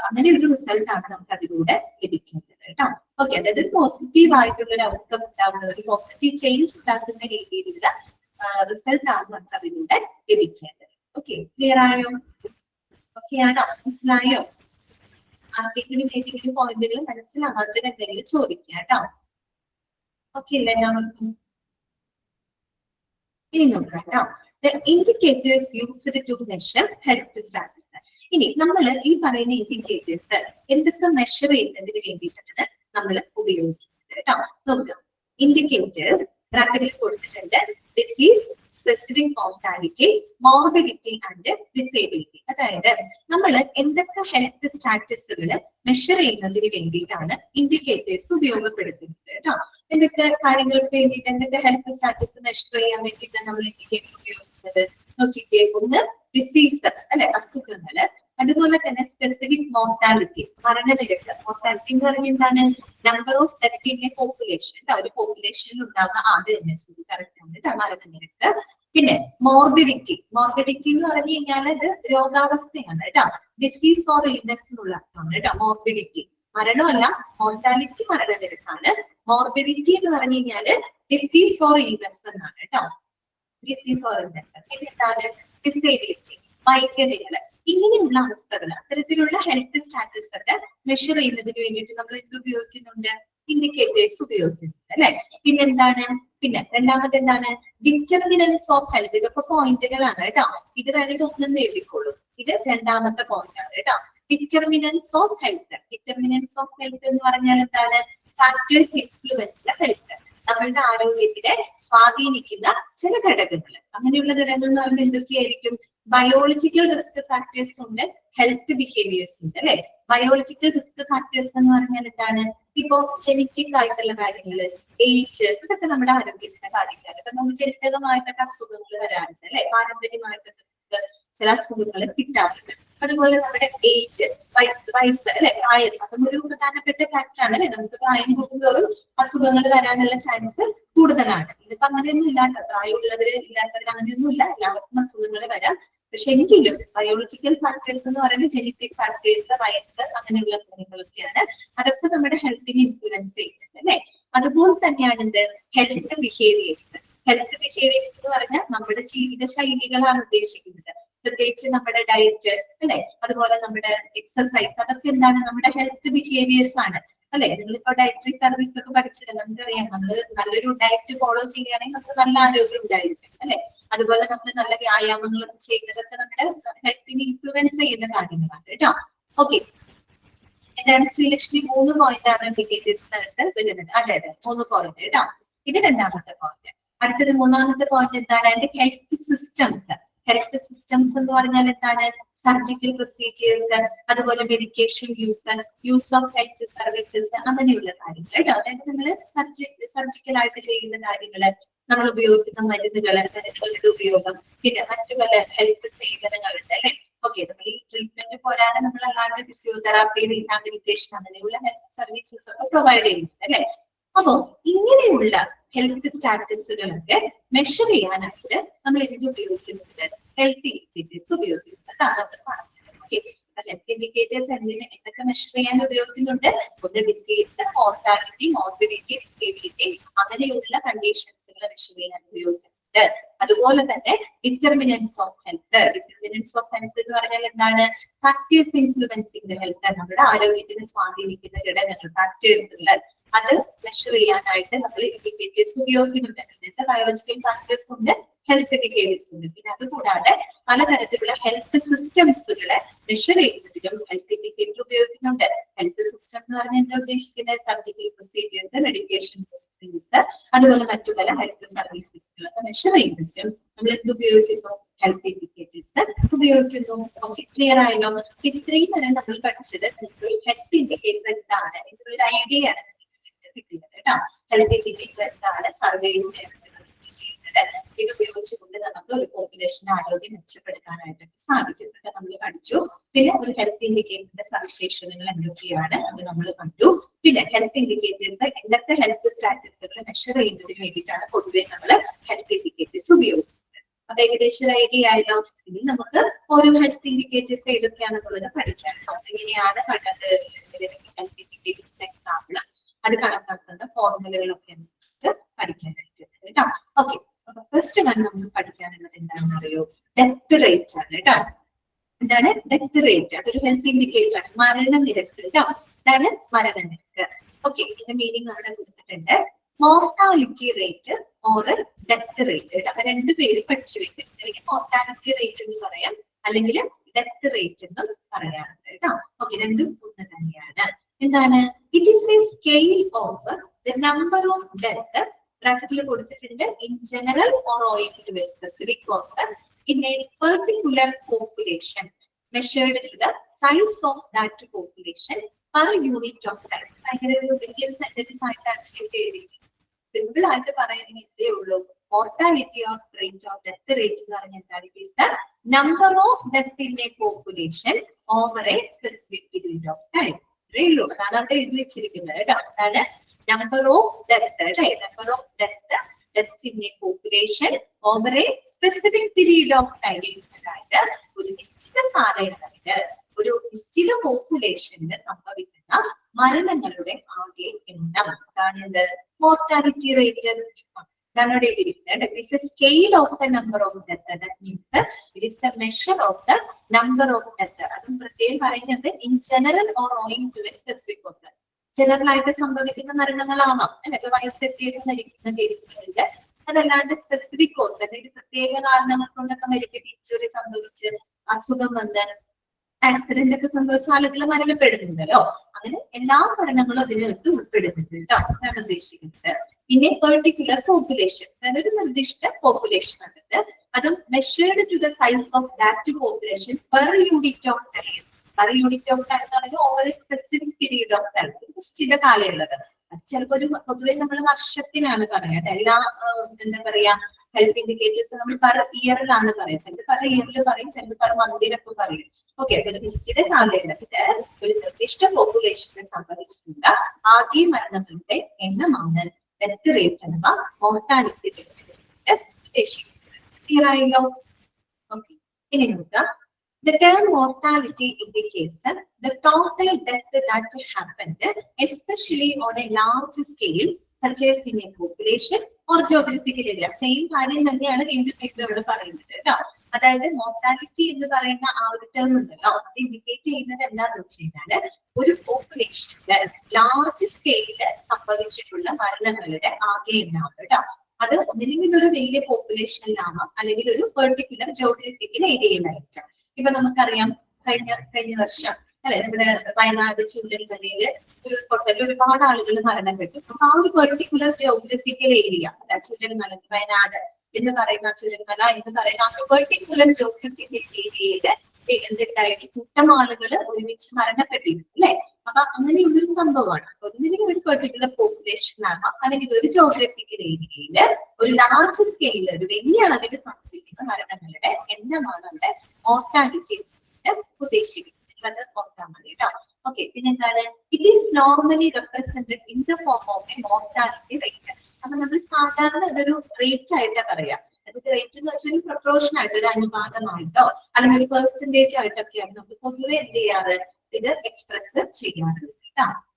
അങ്ങനെ ഒരു റിസൾട്ട് ആണ് നമുക്ക് അതിലൂടെ ലഭിക്കുന്നത് കേട്ടോ. ഓക്കെ. അതായത് പോസിറ്റീവ് ആയിട്ടുള്ള ഒരു ഔട്ട്കം ഉണ്ടാകുന്നത്, ഒരു പോസിറ്റീവ് ചേഞ്ച് ഉണ്ടാക്കുന്ന രീതിയിലുള്ള റിസൾട്ട് ആണ് നമുക്ക് അതിലൂടെ ലഭിക്കേണ്ടത്. ഓക്കെ. ക്ലിയർ ആയോ? ഓക്കെ ആണോ? മനസ്സിലായോ? ആർക്കെങ്കിലും ഏതെങ്കിലും പോയിന്റുകൾ മനസ്സിലാകാത്തത് എന്തെങ്കിലും ചോദിക്കാം കേട്ടോ. ഓക്കെ അല്ലേ? ഇനി നോക്കാം കേട്ടോ. The indicators used to measure health status. ഇനി നമ്മൾ ഈ പറയുന്ന ഇൻഡിക്കേറ്റേഴ്സ് എന്തൊക്കെ മെഷർ ചെയ്യുന്നതിന് വേണ്ടിയിട്ടാണ് നമ്മൾ ഉപയോഗിക്കുന്നത് കേട്ടോ. നോക്കുക. ഇൻഡിക്കേറ്റേഴ്സ് ബ്രാക്കറ്റിൽ കൊടുത്തിട്ടുണ്ട്. Disease, specific mortality, morbidity and disability. അതായത് നമ്മൾ എന്തൊക്കെ ഹെൽത്ത് സ്റ്റാറ്റസുകൾ മെഷർ ചെയ്യുന്നതിന് വേണ്ടിയിട്ടാണ് ഇൻഡിക്കേറ്റേഴ്സ് ഉപയോഗപ്പെടുത്തുന്നത് കേട്ടോ. എന്തൊക്കെ കാര്യങ്ങൾക്ക് വേണ്ടിയിട്ട്, എന്തൊക്കെ ഹെൽത്ത് സ്റ്റാറ്റസ് മെഷർ ചെയ്യാൻ വേണ്ടിയിട്ടാണ് നമ്മൾ ഇൻഡിക്കേറ്റർ ഉപയോഗിക്കുന്നത്? നോക്കിക്കേ. ഒന്ന് ഡിസീസ് അല്ലെ, അസുഖങ്ങള്. അതുപോലെ തന്നെ സ്പെസിഫിക് മോർട്ടാലിറ്റി, മരണനിരക്ക്. മോർട്ടാലിറ്റി എന്ന് പറഞ്ഞാൽ എന്താണ്? Number of death in A population. ഒരു പോപ്പുലേഷനിൽ ഉണ്ടാകുന്ന ആദ്യം കറക്റ്റ് ആണ് മരണനിരക്ക്. പിന്നെ മോർബിഡിറ്റി. മോർബിഡിറ്റി എന്ന് പറഞ്ഞു കഴിഞ്ഞാൽ ഇത് രോഗാവസ്ഥയാണ് കേട്ടോ. ഡിസീസ് ഓർ ഇൽനെസ് എന്നുള്ള അർത്ഥമാണ് കേട്ടോ മോർബിഡിറ്റി. മരണമല്ല, മോർട്ടാലിറ്റി മരണനിരക്കാണ്. മോർബിഡിറ്റി എന്ന് പറഞ്ഞു കഴിഞ്ഞാല് ഡിസീസ് ഓർ ഇൽനെസ് എന്നാണ് കേട്ടോ. Disease or illness. പിന്നെ എന്താണ്? ഡിസേബിലിറ്റി, വൈകല്യങ്ങള്. ഇങ്ങനെയുള്ള അവസ്ഥകൾ, അത്തരത്തിലുള്ള ഹെൽത്ത് സ്റ്റാറ്റസ് ഒക്കെ മെഷർ ചെയ്യുന്നതിന് വേണ്ടിയിട്ട് നമ്മൾ എന്ത് ഉപയോഗിക്കുന്നുണ്ട്? ഇൻഡിക്കേറ്റേഴ്സ് ഉപയോഗിക്കുന്നുണ്ട് അല്ലെ. പിന്നെന്താണ്? പിന്നെ രണ്ടാമത് എന്താണ്? Determinants of health. ഇതൊക്കെ പോയിന്റുകളാണ് കേട്ടോ. ഇത് വേണമെങ്കിൽ ഒന്നും എഴുതിക്കോളൂ. ഇത് രണ്ടാമത്തെ പോയിന്റ് ആണ് കേട്ടോ. Determinants of health. Determinants of health എന്ന് പറഞ്ഞാൽ എന്താണ്? Factors influence the health. നമ്മളുടെ ആരോഗ്യത്തിനെ സ്വാധീനിക്കുന്ന ചില ഘടകങ്ങൾ. അങ്ങനെയുള്ള ഘടകങ്ങൾ എന്ന് പറഞ്ഞാൽ എന്തൊക്കെയായിരിക്കും? ബയോളജിക്കൽ റിസ്ക് ഫാക്ടേഴ്സ് ഉണ്ട്, ഹെൽത്ത് ബിഹേവിയേഴ്സ് ഉണ്ട് അല്ലെ. ബയോളജിക്കൽ റിസ്ക് ഫാക്ടേഴ്സ് എന്ന് പറഞ്ഞാൽ എന്താണ്? ഇപ്പോ ജനറ്റിക് ആയിട്ടുള്ള കാര്യങ്ങള്, ഏജ്, ഇതൊക്കെ നമ്മുടെ ആരോഗ്യത്തിനെ ബാധിക്കാറ്. ഇപ്പൊ നമുക്ക് ജനിതകമായിട്ടൊക്കെ അസുഖങ്ങൾ വരാറുണ്ട് അല്ലെ. പാരമ്പര്യമായിട്ടൊക്കെ ചില അസുഖങ്ങൾ കിട്ടാറുണ്ട്. അതുപോലെ നമ്മുടെ ഏജ്, വയസ്സ് അല്ലെ, പ്രായം, അതും ഒരു പ്രധാനപ്പെട്ട ഫാക്ടറാണ് അല്ലെ. നമുക്ക് പ്രായം കൂടുന്നതോറും അസുഖങ്ങൾ വരാനുള്ള ചാൻസ് കൂടുതലാണ്. ഇതിപ്പോ അങ്ങനെയൊന്നും ഇല്ലാട്ടോ. പ്രായമുള്ളവര് ഇല്ലാത്തവർ അങ്ങനെയൊന്നും ഇല്ല. എല്ലാവർക്കും അസുഖങ്ങൾ വരാം. പക്ഷെ എങ്കിലും ബയോളജിക്കൽ ഫാക്ടേഴ്സ് എന്ന് പറയുന്നത് ജനറ്റിക് ഫാക്ടേഴ്സ്, വയസ്സ്, അങ്ങനെയുള്ള കാര്യങ്ങളൊക്കെയാണ്. അതൊക്കെ നമ്മുടെ ഹെൽത്തിനെ ഇൻഫ്ലുവൻസ് ചെയ്യുന്നുണ്ട് അല്ലെ. അതുപോലെ തന്നെയാണ് എന്ത്? Health behaviours. ഹെൽത്ത് ബിഹേവിയേഴ്സ് എന്ന് പറഞ്ഞാൽ നമ്മുടെ ജീവിത ശൈലികളാണ് ഉദ്ദേശിക്കുന്നത്. പ്രത്യേകിച്ച് നമ്മുടെ ഡയറ്റ് അല്ലെ, അതുപോലെ നമ്മുടെ എക്സസൈസ്, അതൊക്കെ എന്താണ്? നമ്മുടെ ഹെൽത്ത് ബിഹേവിയേഴ്സ് ആണ് അല്ലെ. നിങ്ങളിപ്പോ ഡയറ്ററി സർവീസ് ഒക്കെ പഠിച്ചിട്ട് നമുക്കറിയാം, നമ്മൾ നല്ലൊരു ഡയറ്റ് ഫോളോ ചെയ്യുകയാണെങ്കിൽ നമുക്ക് നല്ല ആരോഗ്യം ഉണ്ടായിരിക്കും അല്ലെ. അതുപോലെ നമ്മൾ നല്ല വ്യായാമങ്ങളൊക്കെ ചെയ്യുന്നതൊക്കെ നമ്മുടെ ഹെൽത്തിനെ ഇൻഫ്ലുവൻസ് ചെയ്യുന്ന കാര്യങ്ങളാണ് കേട്ടോ. ഓക്കെ. എന്താണ് ശ്രീലക്ഷ്മി? 3 പോയിന്റ് ആണ് ഇൻഡിക്കേറ്റേഴ്സിനകത്ത് വരുന്നത്. അതെ, 3 പോയിന്റ് കേട്ടോ. ഇത് രണ്ടാമത്തെ പോയിന്റ്. അടുത്തത് മൂന്നാമത്തെ പോയിന്റ് എന്താണ്? അതിന്റെ ഹെൽത്ത് സിസ്റ്റംസ്. ഹെൽത്ത് സിസ്റ്റംസ് എന്ന് പറഞ്ഞാൽ എന്താണ്? സർജിക്കൽ പ്രൊസീജിയേഴ്സ്, അതുപോലെ medication use of health services, അങ്ങനെയുള്ള കാര്യങ്ങൾ കേട്ടോ. അതായത് നമ്മൾ സർജിക്കൽ ആയിട്ട് ചെയ്യുന്ന കാര്യങ്ങള്, നമ്മൾ ഉപയോഗിക്കുന്ന മരുന്നുകളുടെ ഉപയോഗം, പിന്നെ മറ്റു പല ഹെൽത്ത് സേവനങ്ങളുണ്ട് അല്ലെ. ഓക്കെ. നമ്മൾ ഈ ട്രീറ്റ്മെന്റ് പോരാതെ നമ്മൾ അല്ലാണ്ട് ഫിസിയോതെറാപ്പി, റീഹാബിലിറ്റേഷൻ, അങ്ങനെയുള്ള ഹെൽത്ത് സർവീസസ് ഒക്കെ പ്രൊവൈഡ് ചെയ്യുന്നുണ്ട് അല്ലെ. അപ്പോ ഇങ്ങനെയുള്ള ഹെൽത്ത് സ്റ്റാറ്റസുകളൊക്കെ മെഷർ ചെയ്യാനായിട്ട് നമ്മൾ എന്ത് ഉപയോഗിക്കുന്നുണ്ട്? ഹെൽത്ത് ഇൻഡിക്കേറ്റേഴ്സ് ഉപയോഗിക്കുന്നുണ്ട്. അതാണ് നമ്മൾ പറഞ്ഞത്. ഓക്കെ. ഹെൽത്ത് ഇൻഡിക്കേറ്റേഴ്സ് എന്തൊക്കെ മെഷർ ചെയ്യാൻ ഉപയോഗിക്കുന്നുണ്ട്? ഒന്ന് ഡിസീസ്, മോർട്ടാലിറ്റി, മോർബിഡിറ്റി, ഡിസേബിലിറ്റി, അങ്ങനെയുള്ള കണ്ടീഷൻസുകൾ മെഷർ ചെയ്യാൻ ഉപയോഗിക്കുന്നുണ്ട്. അതുപോലെ തന്നെ determinants of health. Determinants of health എന്ന് പറഞ്ഞാൽ എന്താണ്? Factors influencing the health. നമ്മുടെ ആരോഗ്യത്തിനെ സ്വാധീനിക്കുന്ന ഘടകങ്ങൾ, ഫാക്ടേഴ്സുകൾ, അത് മെഷർ ചെയ്യാനായിട്ട് നമ്മൾ ഇൻഡിക്കേറ്റേഴ്സ് ഉപയോഗിക്കുന്നുണ്ട്. അങ്ങനത്തെ ബയോളജിക്കൽ ഫാക്ടേഴ്സ് ഉണ്ട്, ഹെൽത്ത് ബിഹേവിയേഴ്സ് ഉണ്ട്. പിന്നെ അതുകൂടാതെ പലതരത്തിലുള്ള ഹെൽത്ത് സിസ്റ്റംസുകളെ മെഷർ ചെയ്യുന്നതിലും ഹെൽത്ത് ഇൻഡിക്കേറ്റർ ഉപയോഗിക്കുന്നുണ്ട്. ഹെൽത്ത് സിസ്റ്റം എന്ന് പറഞ്ഞാൽ എന്താ ഉദ്ദേശിക്കുന്നത്? സർജിക്കൽ പ്രൊസീജിയേഴ്സ്, മെഡിക്കേഷൻ സർവീസ്, അതുപോലെ മറ്റു പല ഹെൽത്ത് സർവീസസുകളൊക്കെ മെഷർ ചെയ്യുന്നതിനും നമ്മൾ എന്ത് ഉപയോഗിക്കുന്നു? ഹെൽത്ത് ഇൻഡിക്കേറ്റേഴ്സ് ഉപയോഗിക്കുന്നു. ഓക്കെ, ക്ലിയർ ആയല്ലോ? ഇത്രയും നേരം നമ്മൾ പഠിച്ചത് ഹെൽത്ത് ഇൻഡിക്കേറ്റർ എന്താണ് എന്നൊരു ഐഡിയ ആണ് കിട്ടിയത് കേട്ടോ. ഹെൽത്ത് ഇൻഡിക്കേറ്റർ എന്താണ്, സർവേയിലൂടെ ചെയ്യുന്നത്, ഇത് ഉപയോഗിച്ചുകൊണ്ട് നമുക്ക് ഒരു പോപ്പുലേഷന്റെ ആരോഗ്യം മെച്ചപ്പെടുത്താനായിട്ടൊക്കെ സാധിക്കും. ഇതൊക്കെ നമ്മൾ പഠിച്ചു. പിന്നെ ഒരു ഹെൽത്ത് ഇൻഡിക്കേറ്ററിന്റെ സവിശേഷതകൾ എന്തൊക്കെയാണ് അത് നമ്മൾ കണ്ടു. പിന്നെ ഹെൽത്ത് ഇൻഡിക്കേറ്റേഴ്സ് എന്തൊക്കെ ഹെൽത്ത് സ്റ്റാറ്റസുകൾ മെഷർ ചെയ്യുന്നതിന് വേണ്ടിയിട്ടാണ് പൊതുവെ നമ്മൾ ഹെൽത്ത് ഇൻഡിക്കേറ്റേഴ്സ് ഉപയോഗിക്കുന്നത്. അപ്പൊ ഏകദേശം ഒരു ഐഡിയ ആയല്ലോ. ഇനി നമുക്ക് ഓരോ ഹെൽത്ത് ഇൻഡിക്കേറ്റേഴ്സ് ഏതൊക്കെയാണെന്നുള്ളത് പഠിക്കാം. എങ്ങനെയാണ് കണ്ടത് ഹെൽത്ത് ഇൻഡിക്കേറ്റേഴ്സ് എക്സാമ്പിൾ, അത് കണക്കാക്കുന്ന ഫോർമുലകളൊക്കെ നമുക്ക് പഠിക്കാനായിട്ട് കേട്ടോ. ഓക്കെ, അപ്പൊ ഫസ്റ്റ് വൺ നമുക്ക് പഠിക്കാനുള്ളത് എന്താണെന്ന് അറിയോ? ഡെത്ത് റേറ്റ് ആണ് കേട്ടോ. എന്താണ് ഡെത്ത് റേറ്റ്? അതൊരു ഹെൽത്ത് ഇൻഡിക്കേറ്റർ ആണ്. മരണനിരക്ക് കേട്ടോ. ഇതാണ് മരണനിരക്ക്. ഓക്കെ, ഇതിന്റെ മീനിങ് അവിടെ കൊടുത്തിട്ടുണ്ട്. Mortality rate or death rate. അപ്പൊ രണ്ടു പേര് പഠിച്ചു വെക്കും. അല്ലെങ്കിൽ മോർട്ടാലിറ്റി റേറ്റ് എന്ന് പറയാം, അല്ലെങ്കിൽ ഡെത്ത് റേറ്റ് എന്നും പറയാറുണ്ട് കേട്ടോ. ഓക്കെ, രണ്ടും ഒന്ന് തന്നെയാണ്. എന്താണ്? It is a scale of the number of death, ബ്രാക്കറ്റിൽ കൊടുത്തിട്ടുണ്ട്, in general or owing to a specific cause in a particular population measured to the size of that population per unit of time. ഭയങ്കര ഒരു വലിയ sentence ആയിട്ടാണ് ശരി. Simple ആയിട്ട് പറയുകയാണെങ്കിൽ ഇതേ ഉള്ളൂ. Mortality of rate of death rate എന്ന് പറഞ്ഞാൽ എന്താണ്? It is the number of death in A population over a specific period of time. ഇത്രയേ ഉള്ളൂ. അതാണ് അവിടെ എഴുതി വെച്ചിരിക്കുന്നത് കേട്ടോ. അതാണ് നമ്പർ ഓഫ് ഡെത്ത് അല്ലെ, number of death in A population over a specific period of time. അതായത് ഒരു നിശ്ചിത കാലയളവില് ഒരു നിശ്ചിത പോപ്പുലേഷനിൽ സംഭവിക്കുന്ന മരണങ്ങളുടെ ആകെ എണ്ണം. അതാണ് എന്ത്? Mortality rate. ഇതാണ് ഇവിടെ എഴുതിയിരിക്കുന്നത്. It is a scale of the number of death. That means it is the measure of the number of death. അതും പ്രത്യേകം പറയുന്നത് in general or owing to a specific cause. General ആയിട്ട് സംഭവിക്കുന്ന മരണങ്ങളാവാം, അല്ലെങ്കിൽ വയസ്സെത്തിയിട്ട് മരിക്കുന്ന കേസുകളുണ്ട്. അതല്ലാണ്ട് സ്പെസിഫിക് കോസ്, അതായത് പ്രത്യേക കാരണങ്ങൾ കൊണ്ടൊക്കെ മരിക്കുന്ന ഇഞ്ചുറി സംഭവിച്ച്, അസുഖം വന്ന്, ആക്സിഡന്റ് ഒക്കെ സംഭവിച്ച ആളുകൾ മരണപ്പെടുന്നുണ്ടല്ലോ. അങ്ങനെ എല്ലാ മരണങ്ങളും അതിനകത്ത് ഉൾപ്പെടുന്നുണ്ട് കേട്ടോ. അതാണ് ഉദ്ദേശിക്കുന്നത്. പിന്നെ പെർട്ടിക്കുലർ പോപ്പുലേഷൻ, അതായത് ഒരു നിർദ്ദിഷ്ട പോപ്പുലേഷൻ ആണത്. അതും measured to the size of that population per unit of time. Per unit of time എന്ന് പറയുന്നത് over a specific period of time, നിശ്ചിത കാലയളവ്. അത് ചിലപ്പോൾ ഒരു പൊതുവെ നമ്മൾ വർഷത്തിനാണ് പറയാം. എല്ലാ എന്താ പറയാ ഹെൽത്ത് ഇൻഡിക്കേറ്റേഴ്സ് നമ്മൾ പെർ ഇയറിലാണ് പറയാം. ചിലപ്പോൾ പെർ ഇയറിൽ പറയും, ചിലപ്പോൾ പെർ മന്തിലൊക്കെ പറയും. ഓക്കെ, അപ്പൊ ഒരു നിശ്ചിത കാലയളവില് ഒരു നിർദ്ദിഷ്ട പോപ്പുലേഷന് സംഭവിച്ചിട്ടുള്ള ആകെ മരണങ്ങളുടെ എണ്ണമാണ് ഡെത്ത് റേറ്റ് അഥവാ മോർട്ടാലിറ്റി റേറ്റ് ഉദ്ദേശിക്കുന്നത്. ക്ലിയർ ആയല്ലോ? ഓക്കെ, ഇനി നോക്കാം. The term mortality indicates the total death that happened, especially on a large scale, such as in a population or geographical area. Same കാര്യം തന്നെയാണ് വീണ്ടും ഇവിടെ പറയുന്നത് കേട്ടോ. അതായത് മോർട്ടാലിറ്റി എന്ന് പറയുന്ന ആ ഒരു ടേം ഉണ്ടല്ലോ, അത് ഇൻഡിക്കേറ്റ് ചെയ്യുന്നത് എന്താണെന്ന് വെച്ച് കഴിഞ്ഞാൽ ഒരു പോപ്പുലേഷനില് ലാർജ് സ്കെയിലില് സംഭവിച്ചിട്ടുള്ള മരണങ്ങളുടെ ആകെ എണ്ണമാണ് കേട്ടോ. അത് ഒന്നില്ലെങ്കിൽ ഒരു വലിയ പോപ്പുലേഷനിലാവാം, അല്ലെങ്കിൽ ഒരു പെർട്ടിക്കുലർ ജോഗ്രഫിക്കൽ ഏരിയയിലായിരിക്കാം. ഇപ്പൊ നമുക്കറിയാം കഴിഞ്ഞ വർഷം അല്ലെ, നമ്മുടെ വയനാട് ചൂരൽമലയില് ഉരുൾപൊട്ടലിൽ ഒരുപാട് ആളുകൾ മരണപ്പെട്ടു. അപ്പൊ ആ ഒരു particular geographical area, Chooralmala, Wayanad എന്ന് പറയുന്ന ചൂരൽമല എന്ന് പറയുന്ന ആ ഒരു പെർട്ടിക്കുലർ ജോഗ്രഫിക്കൽ ഏരിയയില് എന്തുണ്ടായി? കൂട്ടം ആളുകൾ ഒരുമിച്ച് മരണപ്പെട്ടിരുന്നു അല്ലെ. അപ്പൊ അങ്ങനെയുള്ളൊരു സംഭവമാണ്. ഒന്നില്ലെങ്കിൽ ഒരു പെർട്ടിക്കുലർ പോപ്പുലേഷൻ ആകാം, അല്ലെങ്കിൽ ഒരു ജോഗ്രഫിക്കൽ ഏരിയയില് ഒരു ലാർജ് സ്കെയില് ഒരു വലിയ അളവിൽ സംഭവിക്കുന്ന മരണങ്ങളുടെ എണ്ണമാണ് അവിടെ മോർട്ടാലിറ്റി ഉദ്ദേശിക്കുന്നത്. അത് ഓർത്താൽ മതി കേട്ടോ. ഓക്കെ, പിന്നെന്താണ്? It is normally represented in the form of A mortality rate. അപ്പൊ നമ്മൾ സാധാരണ അതൊരു റേറ്റ് ആയിട്ടാ പറയാം. അതായത് റേറ്റ് എന്ന് വെച്ചാൽ ഒരു പ്രൊപ്പോർഷൻ ആയിട്ട്, ഒരു അനുപാതമായിട്ടോ അല്ലെങ്കിൽ ഒരു പെർസെന്റേജ് ആയിട്ടൊക്കെയാണ് നമ്മൾ പൊതുവെ എന്ത് ചെയ്യാറ്, ഇത് എക്സ്പ്രസ് ചെയ്യാറുള്ളത്.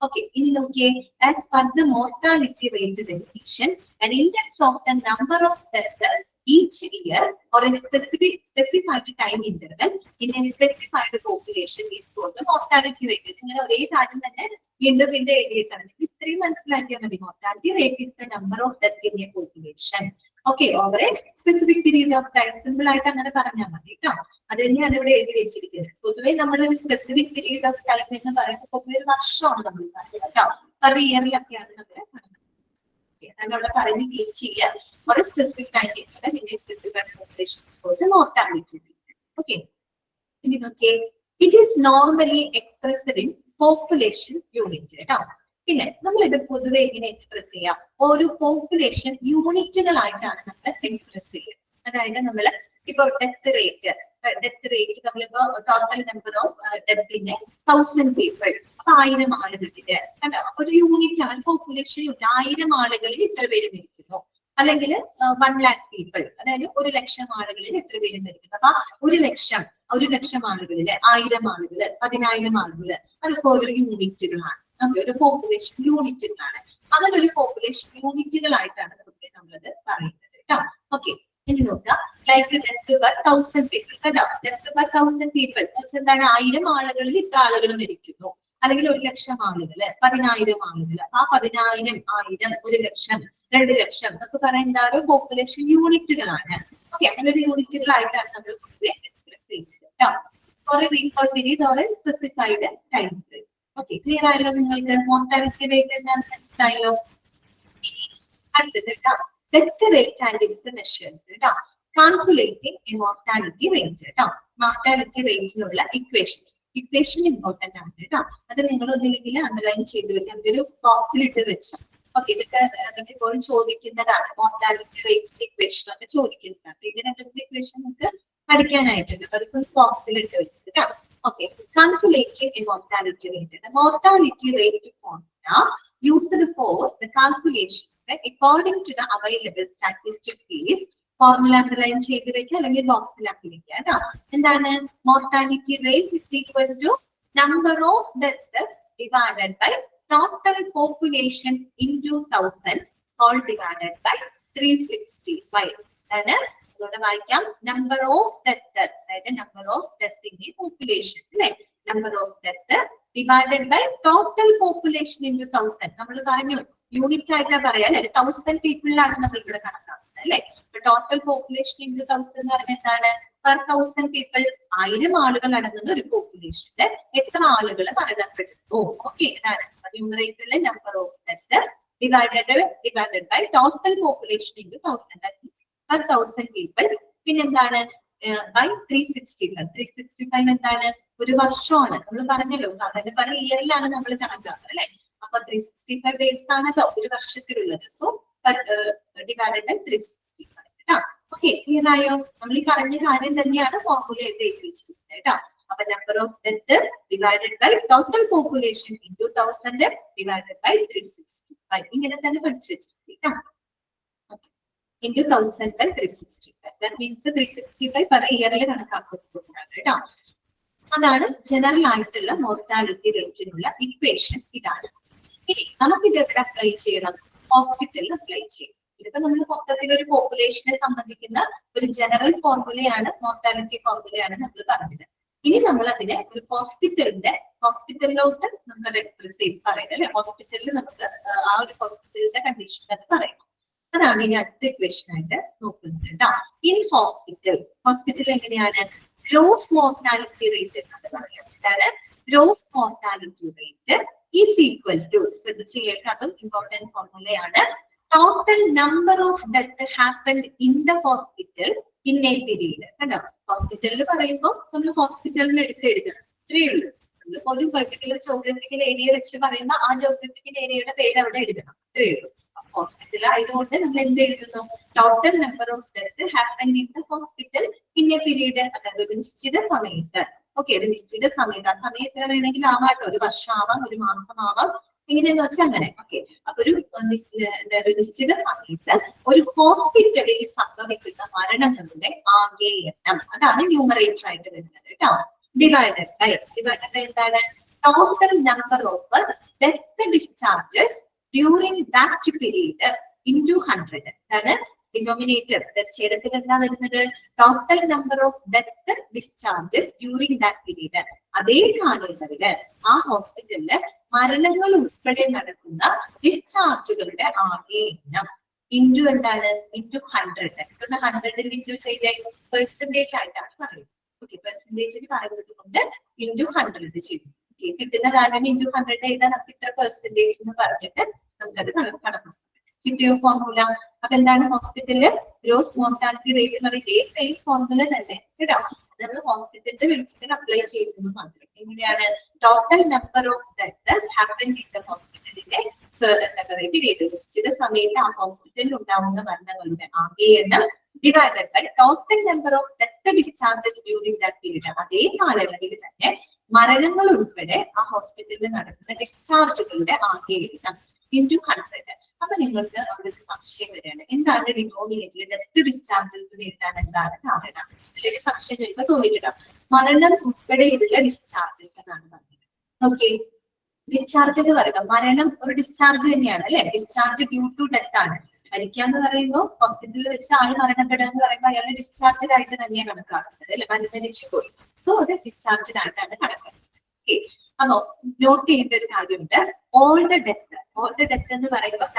Okay, ഇനി നോക്കിയേ. As per the mortality rate definition, an index of the number of deaths each year or a specified time interval in a specified population is called the mortality rate. ഇങ്ങനെ ഒരേ കാര്യം തന്നെ വീണ്ടും വീണ്ടും എഴുതിയിട്ടാണ്. ഇത്രയും മനസ്സിലാക്കിയാൽ മതി. Mortality rate is the number of deaths in a population. Okay, over a specific period of time. Simple ആയിട്ട് അങ്ങനെ പറഞ്ഞാൽ മതി കേട്ടോ. അത് തന്നെയാണ് ഇവിടെ എഴുതി വെച്ചിരിക്കുന്നത്. പൊതുവെ നമ്മളൊരു സ്പെസിഫിക് പീരീഡ് ഓഫ് ടൈം എന്ന് പറയുമ്പോൾ പൊതുവെ ഒരു വർഷമാണ് നമ്മൾ പറയുന്നത് കേട്ടോ. പെർ ഇയറിലൊക്കെയാണ് നമ്മൾ കാരണം അവിടെ പറയുന്ന ടീച്ച് ചെയ്യുക ഒരു സ്പെസിഫിക് ടൈം പിന്നെ specific population for mortality. Okay, ഇനി നോക്കിയേ, it is normally expressed in population unit കേട്ടോ. പിന്നെ നമ്മൾ ഇത് പൊതുവെ ഇങ്ങനെ എക്സ്പ്രസ് ചെയ്യാം, ഓരോ പോപ്പുലേഷൻ യൂണിറ്റുകളായിട്ടാണ് നമ്മൾ എക്സ്പ്രസ് ചെയ്യുക. അതായത് നമ്മൾ ഇപ്പൊ ഡെത്ത് റേറ്റ് നമ്മളിപ്പോ ടോട്ടൽ നമ്പർ ഓഫ് ഡെത്തിനെ 1000 പീപ്പിൾ, അപ്പൊ 1000 ആളുകളില് കണ്ടോ, ഒരു യൂണിറ്റ് ആണ് പോപ്പുലേഷൻ യൂണിറ്റ്. 1000 ആളുകളിൽ ഇത്ര പേര് മരിക്കുന്നു, അല്ലെങ്കിൽ 1,00,000 പീപ്പിൾ, അതായത് 1,00,000 ആളുകളിൽ എത്ര പേര് മരിക്കുന്നു. അപ്പൊ 1,00,000 ആളുകളില് 1000 ആളുകള്, 10,000 ആളുകള്, അതൊക്കെ ഓരോ യൂണിറ്റുകളാണ്, ഒരു പോപ്പുലേഷൻ യൂണിറ്റുകളാണ്. അങ്ങനെ ഒരു പോപ്പുലേഷൻ യൂണിറ്റുകളായിട്ടാണ് നമ്മളത് പറയുന്നത് കേട്ടോ. ഓക്കെ, ഇനി നോക്കാം, ലൈക്ക് ഡെത്ത് പെർ 1000 പീപ്പിൾ കേട്ടോ. ഡെത്ത് പെർ 1000 പീപ്പിൾ എന്ന് വെച്ചാൽ എന്താണ്, 1000 ആളുകളിൽ ഇത്ര ആളുകൾ മരിക്കുന്നു, അല്ലെങ്കിൽ 1,00,000 ആളുകള്, 10,000 ആളുകള്, ആ 10,000, 1000, 1,00,000, 2,00,000 എന്നൊക്കെ പറയുന്ന ഓരോ പോപ്പുലേഷൻ യൂണിറ്റുകളാണ്. ഓക്കെ, അങ്ങനെ ഒരു യൂണിറ്റുകളായിട്ടാണ് നമ്മൾ എക്സ്പ്രസ് ചെയ്യുന്നത് കേട്ടോ. For a recall period or a specified time frame. Okay, clear ആയല്ലോ നിങ്ങൾക്ക്? മോർട്ടാലിറ്റി റേറ്റ് എന്താണെന്ന് മനസ്സിലായല്ലോ? അടുത്തത് കേട്ടോ, death rate and its measures കേട്ടോ. കാൽക്കുലേറ്റിംഗ് എ മോർട്ടാലിറ്റി റേറ്റ് കേട്ടോ. മോർട്ടാലിറ്റി റേറ്റിനുള്ള ഇക്വേഷൻ ഇമ്പോർട്ടന്റ് ആണ് കേട്ടോ. അത് നിങ്ങൾ ഒന്നില്ലെങ്കിൽ അണ്ടർലൈൻ ചെയ്ത് വെക്കാം, ഒരു ബോക്സിലിട്ട് വെച്ചു. ഓക്കെ, ഇതൊക്കെ എപ്പോഴും ചോദിക്കുന്നതാണ്, മോർട്ടാലിറ്റി റേറ്റ് ഇക്വേഷൻ ഒക്കെ ചോദിക്കുന്നതാണ്. ഇതിന് രണ്ടു ഇക്വേഷൻ നമുക്ക് പഠിക്കാനായിട്ടുണ്ട്, അപ്പൊ അതൊക്കെ ബോക്സിലിട്ട് വെക്കും കേട്ടോ. Okay, calculating a mortality rate. The mortality rate formula used for the calculation, right, according to the available statistics is formula underline ചെയ്ത് വെക്കുക, അല്ലെങ്കിൽ ബോക്സിലാക്കി വെക്കുക കേട്ടോ. എന്താണ് mortality rate is equal to number of deaths divided by total population into 1000 all divided by 365. ആണ് അതുകൊണ്ട് വായിക്കാം, number of death, അതായത് നമ്പർ ഓഫ് ഡെത്തിന്റെ പോപ്പുലേഷൻ അല്ലെ, number of death divided by total population into 1000. നമ്മൾ പറഞ്ഞു യൂണിറ്റ് ആയിട്ടാ പറയാം അല്ലെ, 1000 പീപ്പിളിലാണ് നമ്മൾ ഇവിടെ കണക്കാക്കുന്നത് അല്ലെ. ടോട്ടൽ പോപ്പുലേഷൻ ഇൻറ്റു 1000 എന്ന് പറഞ്ഞാൽ എന്താണ്, പെർ 1000 പീപ്പിൾ 1000 ആളുകൾ അടങ്ങുന്ന ഒരു പോപ്പുലേഷനിൽ എത്ര ആളുകൾ മരണപ്പെടുന്നു. ഓക്കെ, ഇതാണ് ന്യൂമറേറ്ററിലെ number of death divided by total population into 1000. That means per 1000 people. പിന്നെന്താണ് ബൈ 365. 365 എന്താണ്, ഒരു വർഷമാണ്. നമ്മൾ പറഞ്ഞല്ലോ സാധാരണ per ഇയറിലാണ് നമ്മൾ കണക്കാക്കുക അല്ലെ. അപ്പൊ 365 ഡേയ്സ് ആണല്ലോ ഒരു വർഷത്തിലുള്ളത്. സോ ഡിവൈഡഡ് ബൈ 365 കേട്ടോ. ഓക്കെ, ക്ലിയർ ആയോ? നമ്മൾ ഈ പറഞ്ഞ കാര്യം തന്നെയാണ് ഫോർമുല ആയിട്ട് എഴുതി വെച്ചിരിക്കുന്നത് കേട്ടോ. അപ്പൊ number of death divided by total population into 1000 divided by 365. ഇങ്ങനെ തന്നെ പഠിച്ചു വെച്ചിട്ടുണ്ട് കേട്ടോ. into 1000 by 365. That means 365 per year കണക്കാക്കുന്നതാണ് കേട്ടോ. അതാണ് ജനറൽ ആയിട്ടുള്ള മോർട്ടാലിറ്റി റേറ്റിനുള്ള ഇക്വേഷൻ. ഇതാണ്. ഇനി നമുക്ക് ഇത് എവിടെ അപ്ലൈ ചെയ്യണം? ഹോസ്പിറ്റലിൽ അപ്ലൈ ചെയ്യണം. ഇതിപ്പോ നമ്മൾ മൊത്തത്തിൽ ഒരു പോപ്പുലേഷനെ സംബന്ധിക്കുന്ന ഒരു ജനറൽ ഫോർമുലയാണ്, മോർട്ടാലിറ്റി ഫോർമുലയാണ് നമ്മൾ പറഞ്ഞത്. ഇനി നമ്മൾ അതിനെ ഒരു ഹോസ്പിറ്റലിലോട്ട് നമുക്കത് എക്സ്പ്രസ് ചെയ്ത് പറയണം അല്ലെ. ഹോസ്പിറ്റലിൽ നമുക്ക് ആ ഒരു ഹോസ്പിറ്റലിന്റെ കണ്ടീഷൻ അത് പറയണം. അതാണ് ഇനി അടുത്ത ഇക്വേഷൻ ആയിട്ട് നോക്കുന്നത് കേട്ടോ. ഇൻ ഹോസ്പിറ്റൽ എങ്ങനെയാണ് ഗ്രോസ് മോർട്ടാലിറ്റി റേറ്റ് എന്ന് പറയാം. എന്താണ് gross mortality rate is equal to, ശ്രദ്ധിച്ച് കേട്ടോ, അതും ഇമ്പോർട്ടന്റ് ഫോർമുലയാണ്, total number of death happened in the hospital in a period. കണ്ടോ, ഹോസ്പിറ്റലിൽ പറയുമ്പോൾ നമ്മൾ ഹോസ്പിറ്റലിന് എടുത്ത് എഴുതണം, ഇത്രയേ ഉള്ളൂ. നമ്മളിപ്പോ ഒരു പെർട്ടിക്കുലർ ജോഗ്രഫിക്കൽ ഏരിയ വെച്ച് പറയുന്ന ആ ജോഗ്രഫിക്കൽ ഏരിയയുടെ പേര് അവിടെ എഴുതണം, ഇത്രയേ ഉള്ളൂ. ഹോസ്പിറ്റൽ ആയതുകൊണ്ട് നമ്മൾ എന്ത് എഴുതുന്നു, total number of death happen in the hospital in a period, അതായത് ഒരു നിശ്ചിത സമയത്ത്. ഓക്കെ, ഒരു നിശ്ചിത സമയത്ത്, ആ സമയം എത്ര വേണമെങ്കിലും ആവാട്ടോ, ഒരു വർഷം ആവാം, ഒരു മാസം ആവാം, എങ്ങനെയാന്ന് വെച്ചാൽ അങ്ങനെ. ഓക്കെ, അപ്പൊ ഒരു നിശ്ചിത സമയത്ത് ഒരു ഹോസ്പിറ്റലിൽ സംഭവിക്കുന്ന മരണങ്ങളുടെ ആകെ എണ്ണം, അതാണ് ന്യൂമറേറ്റർ ആയിട്ട് വരുന്നത് കേട്ടോ. ഡിവൈഡഡ് ബൈ എന്താണ്, total number of death discharges during that period into 100. അതാണ് ഡിനോമിനേറ്റർ. ഛേദത്തിൽ എന്താ വരുന്നത്, total number of death discharges during that period. അതേ കാലയളവില് ആ ഹോസ്പിറ്റലില് മരണങ്ങൾ ഉൾപ്പെടെ നടക്കുന്ന ഡിസ്ചാർജുകളുടെ ആകെ എണ്ണം ഇൻറ്റു എന്താണ്, ഇൻറ്റു 100. 100 ഇൻറ്റു ചെയ്ത പെർസെന്റേജ് ആയിട്ടാണ് പറയുന്നത്. ഓക്കെ, പെർസെന്റേജിൽ പറയുന്നത് കൊണ്ട് ഇൻറ്റു 100 ചെയ്തു. കിട്ടുന്ന വാല്യൂന് ഇൻറ്റു 100 ചെയ്താൽ നമുക്ക് ഇത്ര പെർസെന്റേജ് എന്ന് പറഞ്ഞിട്ട് നമുക്കത് കണക്കാക്കാം. കിട്ടിയോ ഫോർമുല? അപ്പൊ എന്താണ് ഹോസ്പിറ്റലില് ഗ്രോസ് മോർട്ടാലിറ്റി റേറ്റ് എന്ന് പറയുന്നത് ഇതേ സെയിം ഫോർമുല തന്നെ കേട്ടോ. നമ്മൾ ഹോസ്പിറ്റലിന്റെ വെളിച്ചത്തിൽ അപ്ലൈ ചെയ്യുന്നത് മാത്രം. എങ്ങനെയാണ്? Total number of death happen in the ഹോസ്പിറ്റലിന്റെ പീരീഡ്, നിശ്ചിത സമയത്ത് ആ ഹോസ്പിറ്റലിൽ ഉണ്ടാവുന്ന മരണങ്ങളുടെ ആകെ എണ്ണം divided by total number of death discharges during that period. അതേ കാലയളവിൽ തന്നെ മരണങ്ങൾ ഉൾപ്പെടെ ആ ഹോസ്പിറ്റലിൽ നടക്കുന്ന ഡിസ്ചാർജുകളുടെ ആകെ എണ്ണം ഇൻറ്റു 100. അപ്പൊ നിങ്ങൾക്ക് അവിടെ ഒരു സംശയം വരികയാണ്, എന്താണ് ഡിനോമിനേറ്ററിൽ ഡെത്ത് ഡിസ്ചാർജസ് എഴുതാൻ എന്താണ് കാരണം? ഇതിലൊരു സംശയം വരുമ്പോ തോന്നിയിട്ടുണ്ടാവും. മരണം ഉൾപ്പെടെയുള്ള ഡിസ്ചാർജസ് എന്നാണ് പറഞ്ഞത്. ഓക്കെ, ഡിസ്ചാർജ് എന്ന് പറയുമ്പോൾ മരണം ഒരു ഡിസ്ചാർജ് തന്നെയാണ് അല്ലെ? ഡിസ്ചാർജ് ഡ്യൂ ടു ഡെത്ത് ആണ്. മരിക്കാന്ന് പറയുമ്പോൾ ഹോസ്പിറ്റലിൽ വെച്ച് ആള് മരണപ്പെടുക എന്ന് പറയുമ്പോൾ അയാളുടെ ഡിസ്ചാർജ് ആയിട്ട് തന്നെയാണ് കണക്കാക്കുന്നത് അല്ലെ? മരിച്ചു പോയി. സോ അത് ഡിസ്ചാർജ് ആയിട്ടാണ് കണക്കാക്കുന്നത്. ഓക്കെ, അപ്പോ നോട്ട് ചെയ്യേണ്ട ഒരു കാര്യമുണ്ട്. ഓൾ ദ ഡെത്ത് എന്ന് പറയുമ്പോൾ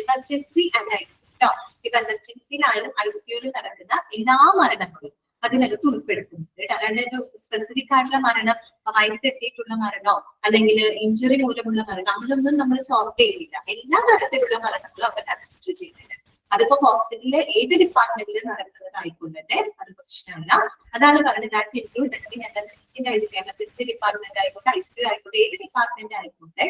എമർജൻസി ആൻഡ് ഐസിയു. ഇപ്പൊ എമർജൻസിയിലായാലും ഐസിയുവിൽ നടക്കുന്ന എല്ലാ മരണങ്ങളും അതിനകത്ത് ഉൾപ്പെടുത്തുന്നുണ്ട്. അല്ലാണ്ട് ഒരു സ്പെസിഫിക് ആയിട്ടുള്ള മരണം, വയസ്സെത്തിയിട്ടുള്ള മരണമോ അല്ലെങ്കിൽ ഇഞ്ചുറി മൂലമുള്ള മരണം അങ്ങനൊന്നും നമ്മൾ സോർട്ട് ചെയ്തില്ല. എല്ലാ തരത്തിലുള്ള മരണങ്ങളും അവർ കൺസിഡർ ചെയ്യുന്നുണ്ട്. അതിപ്പോ ഹോസ്പിറ്റലിലെ ഏത് ഡിപ്പാർട്ട്മെന്റിൽ നടക്കുന്നതായിക്കൊണ്ടേ അത് പ്രശ്നമല്ല. അതാണ് പറയുന്നത് എമർജൻസി ഡിപ്പാർട്ട്മെന്റ് ആയിക്കോട്ടെ, ഐസിയു ആയിക്കോട്ടെ, ഏത് ഡിപ്പാർട്ട്മെന്റ് ആയിക്കോട്ടെ,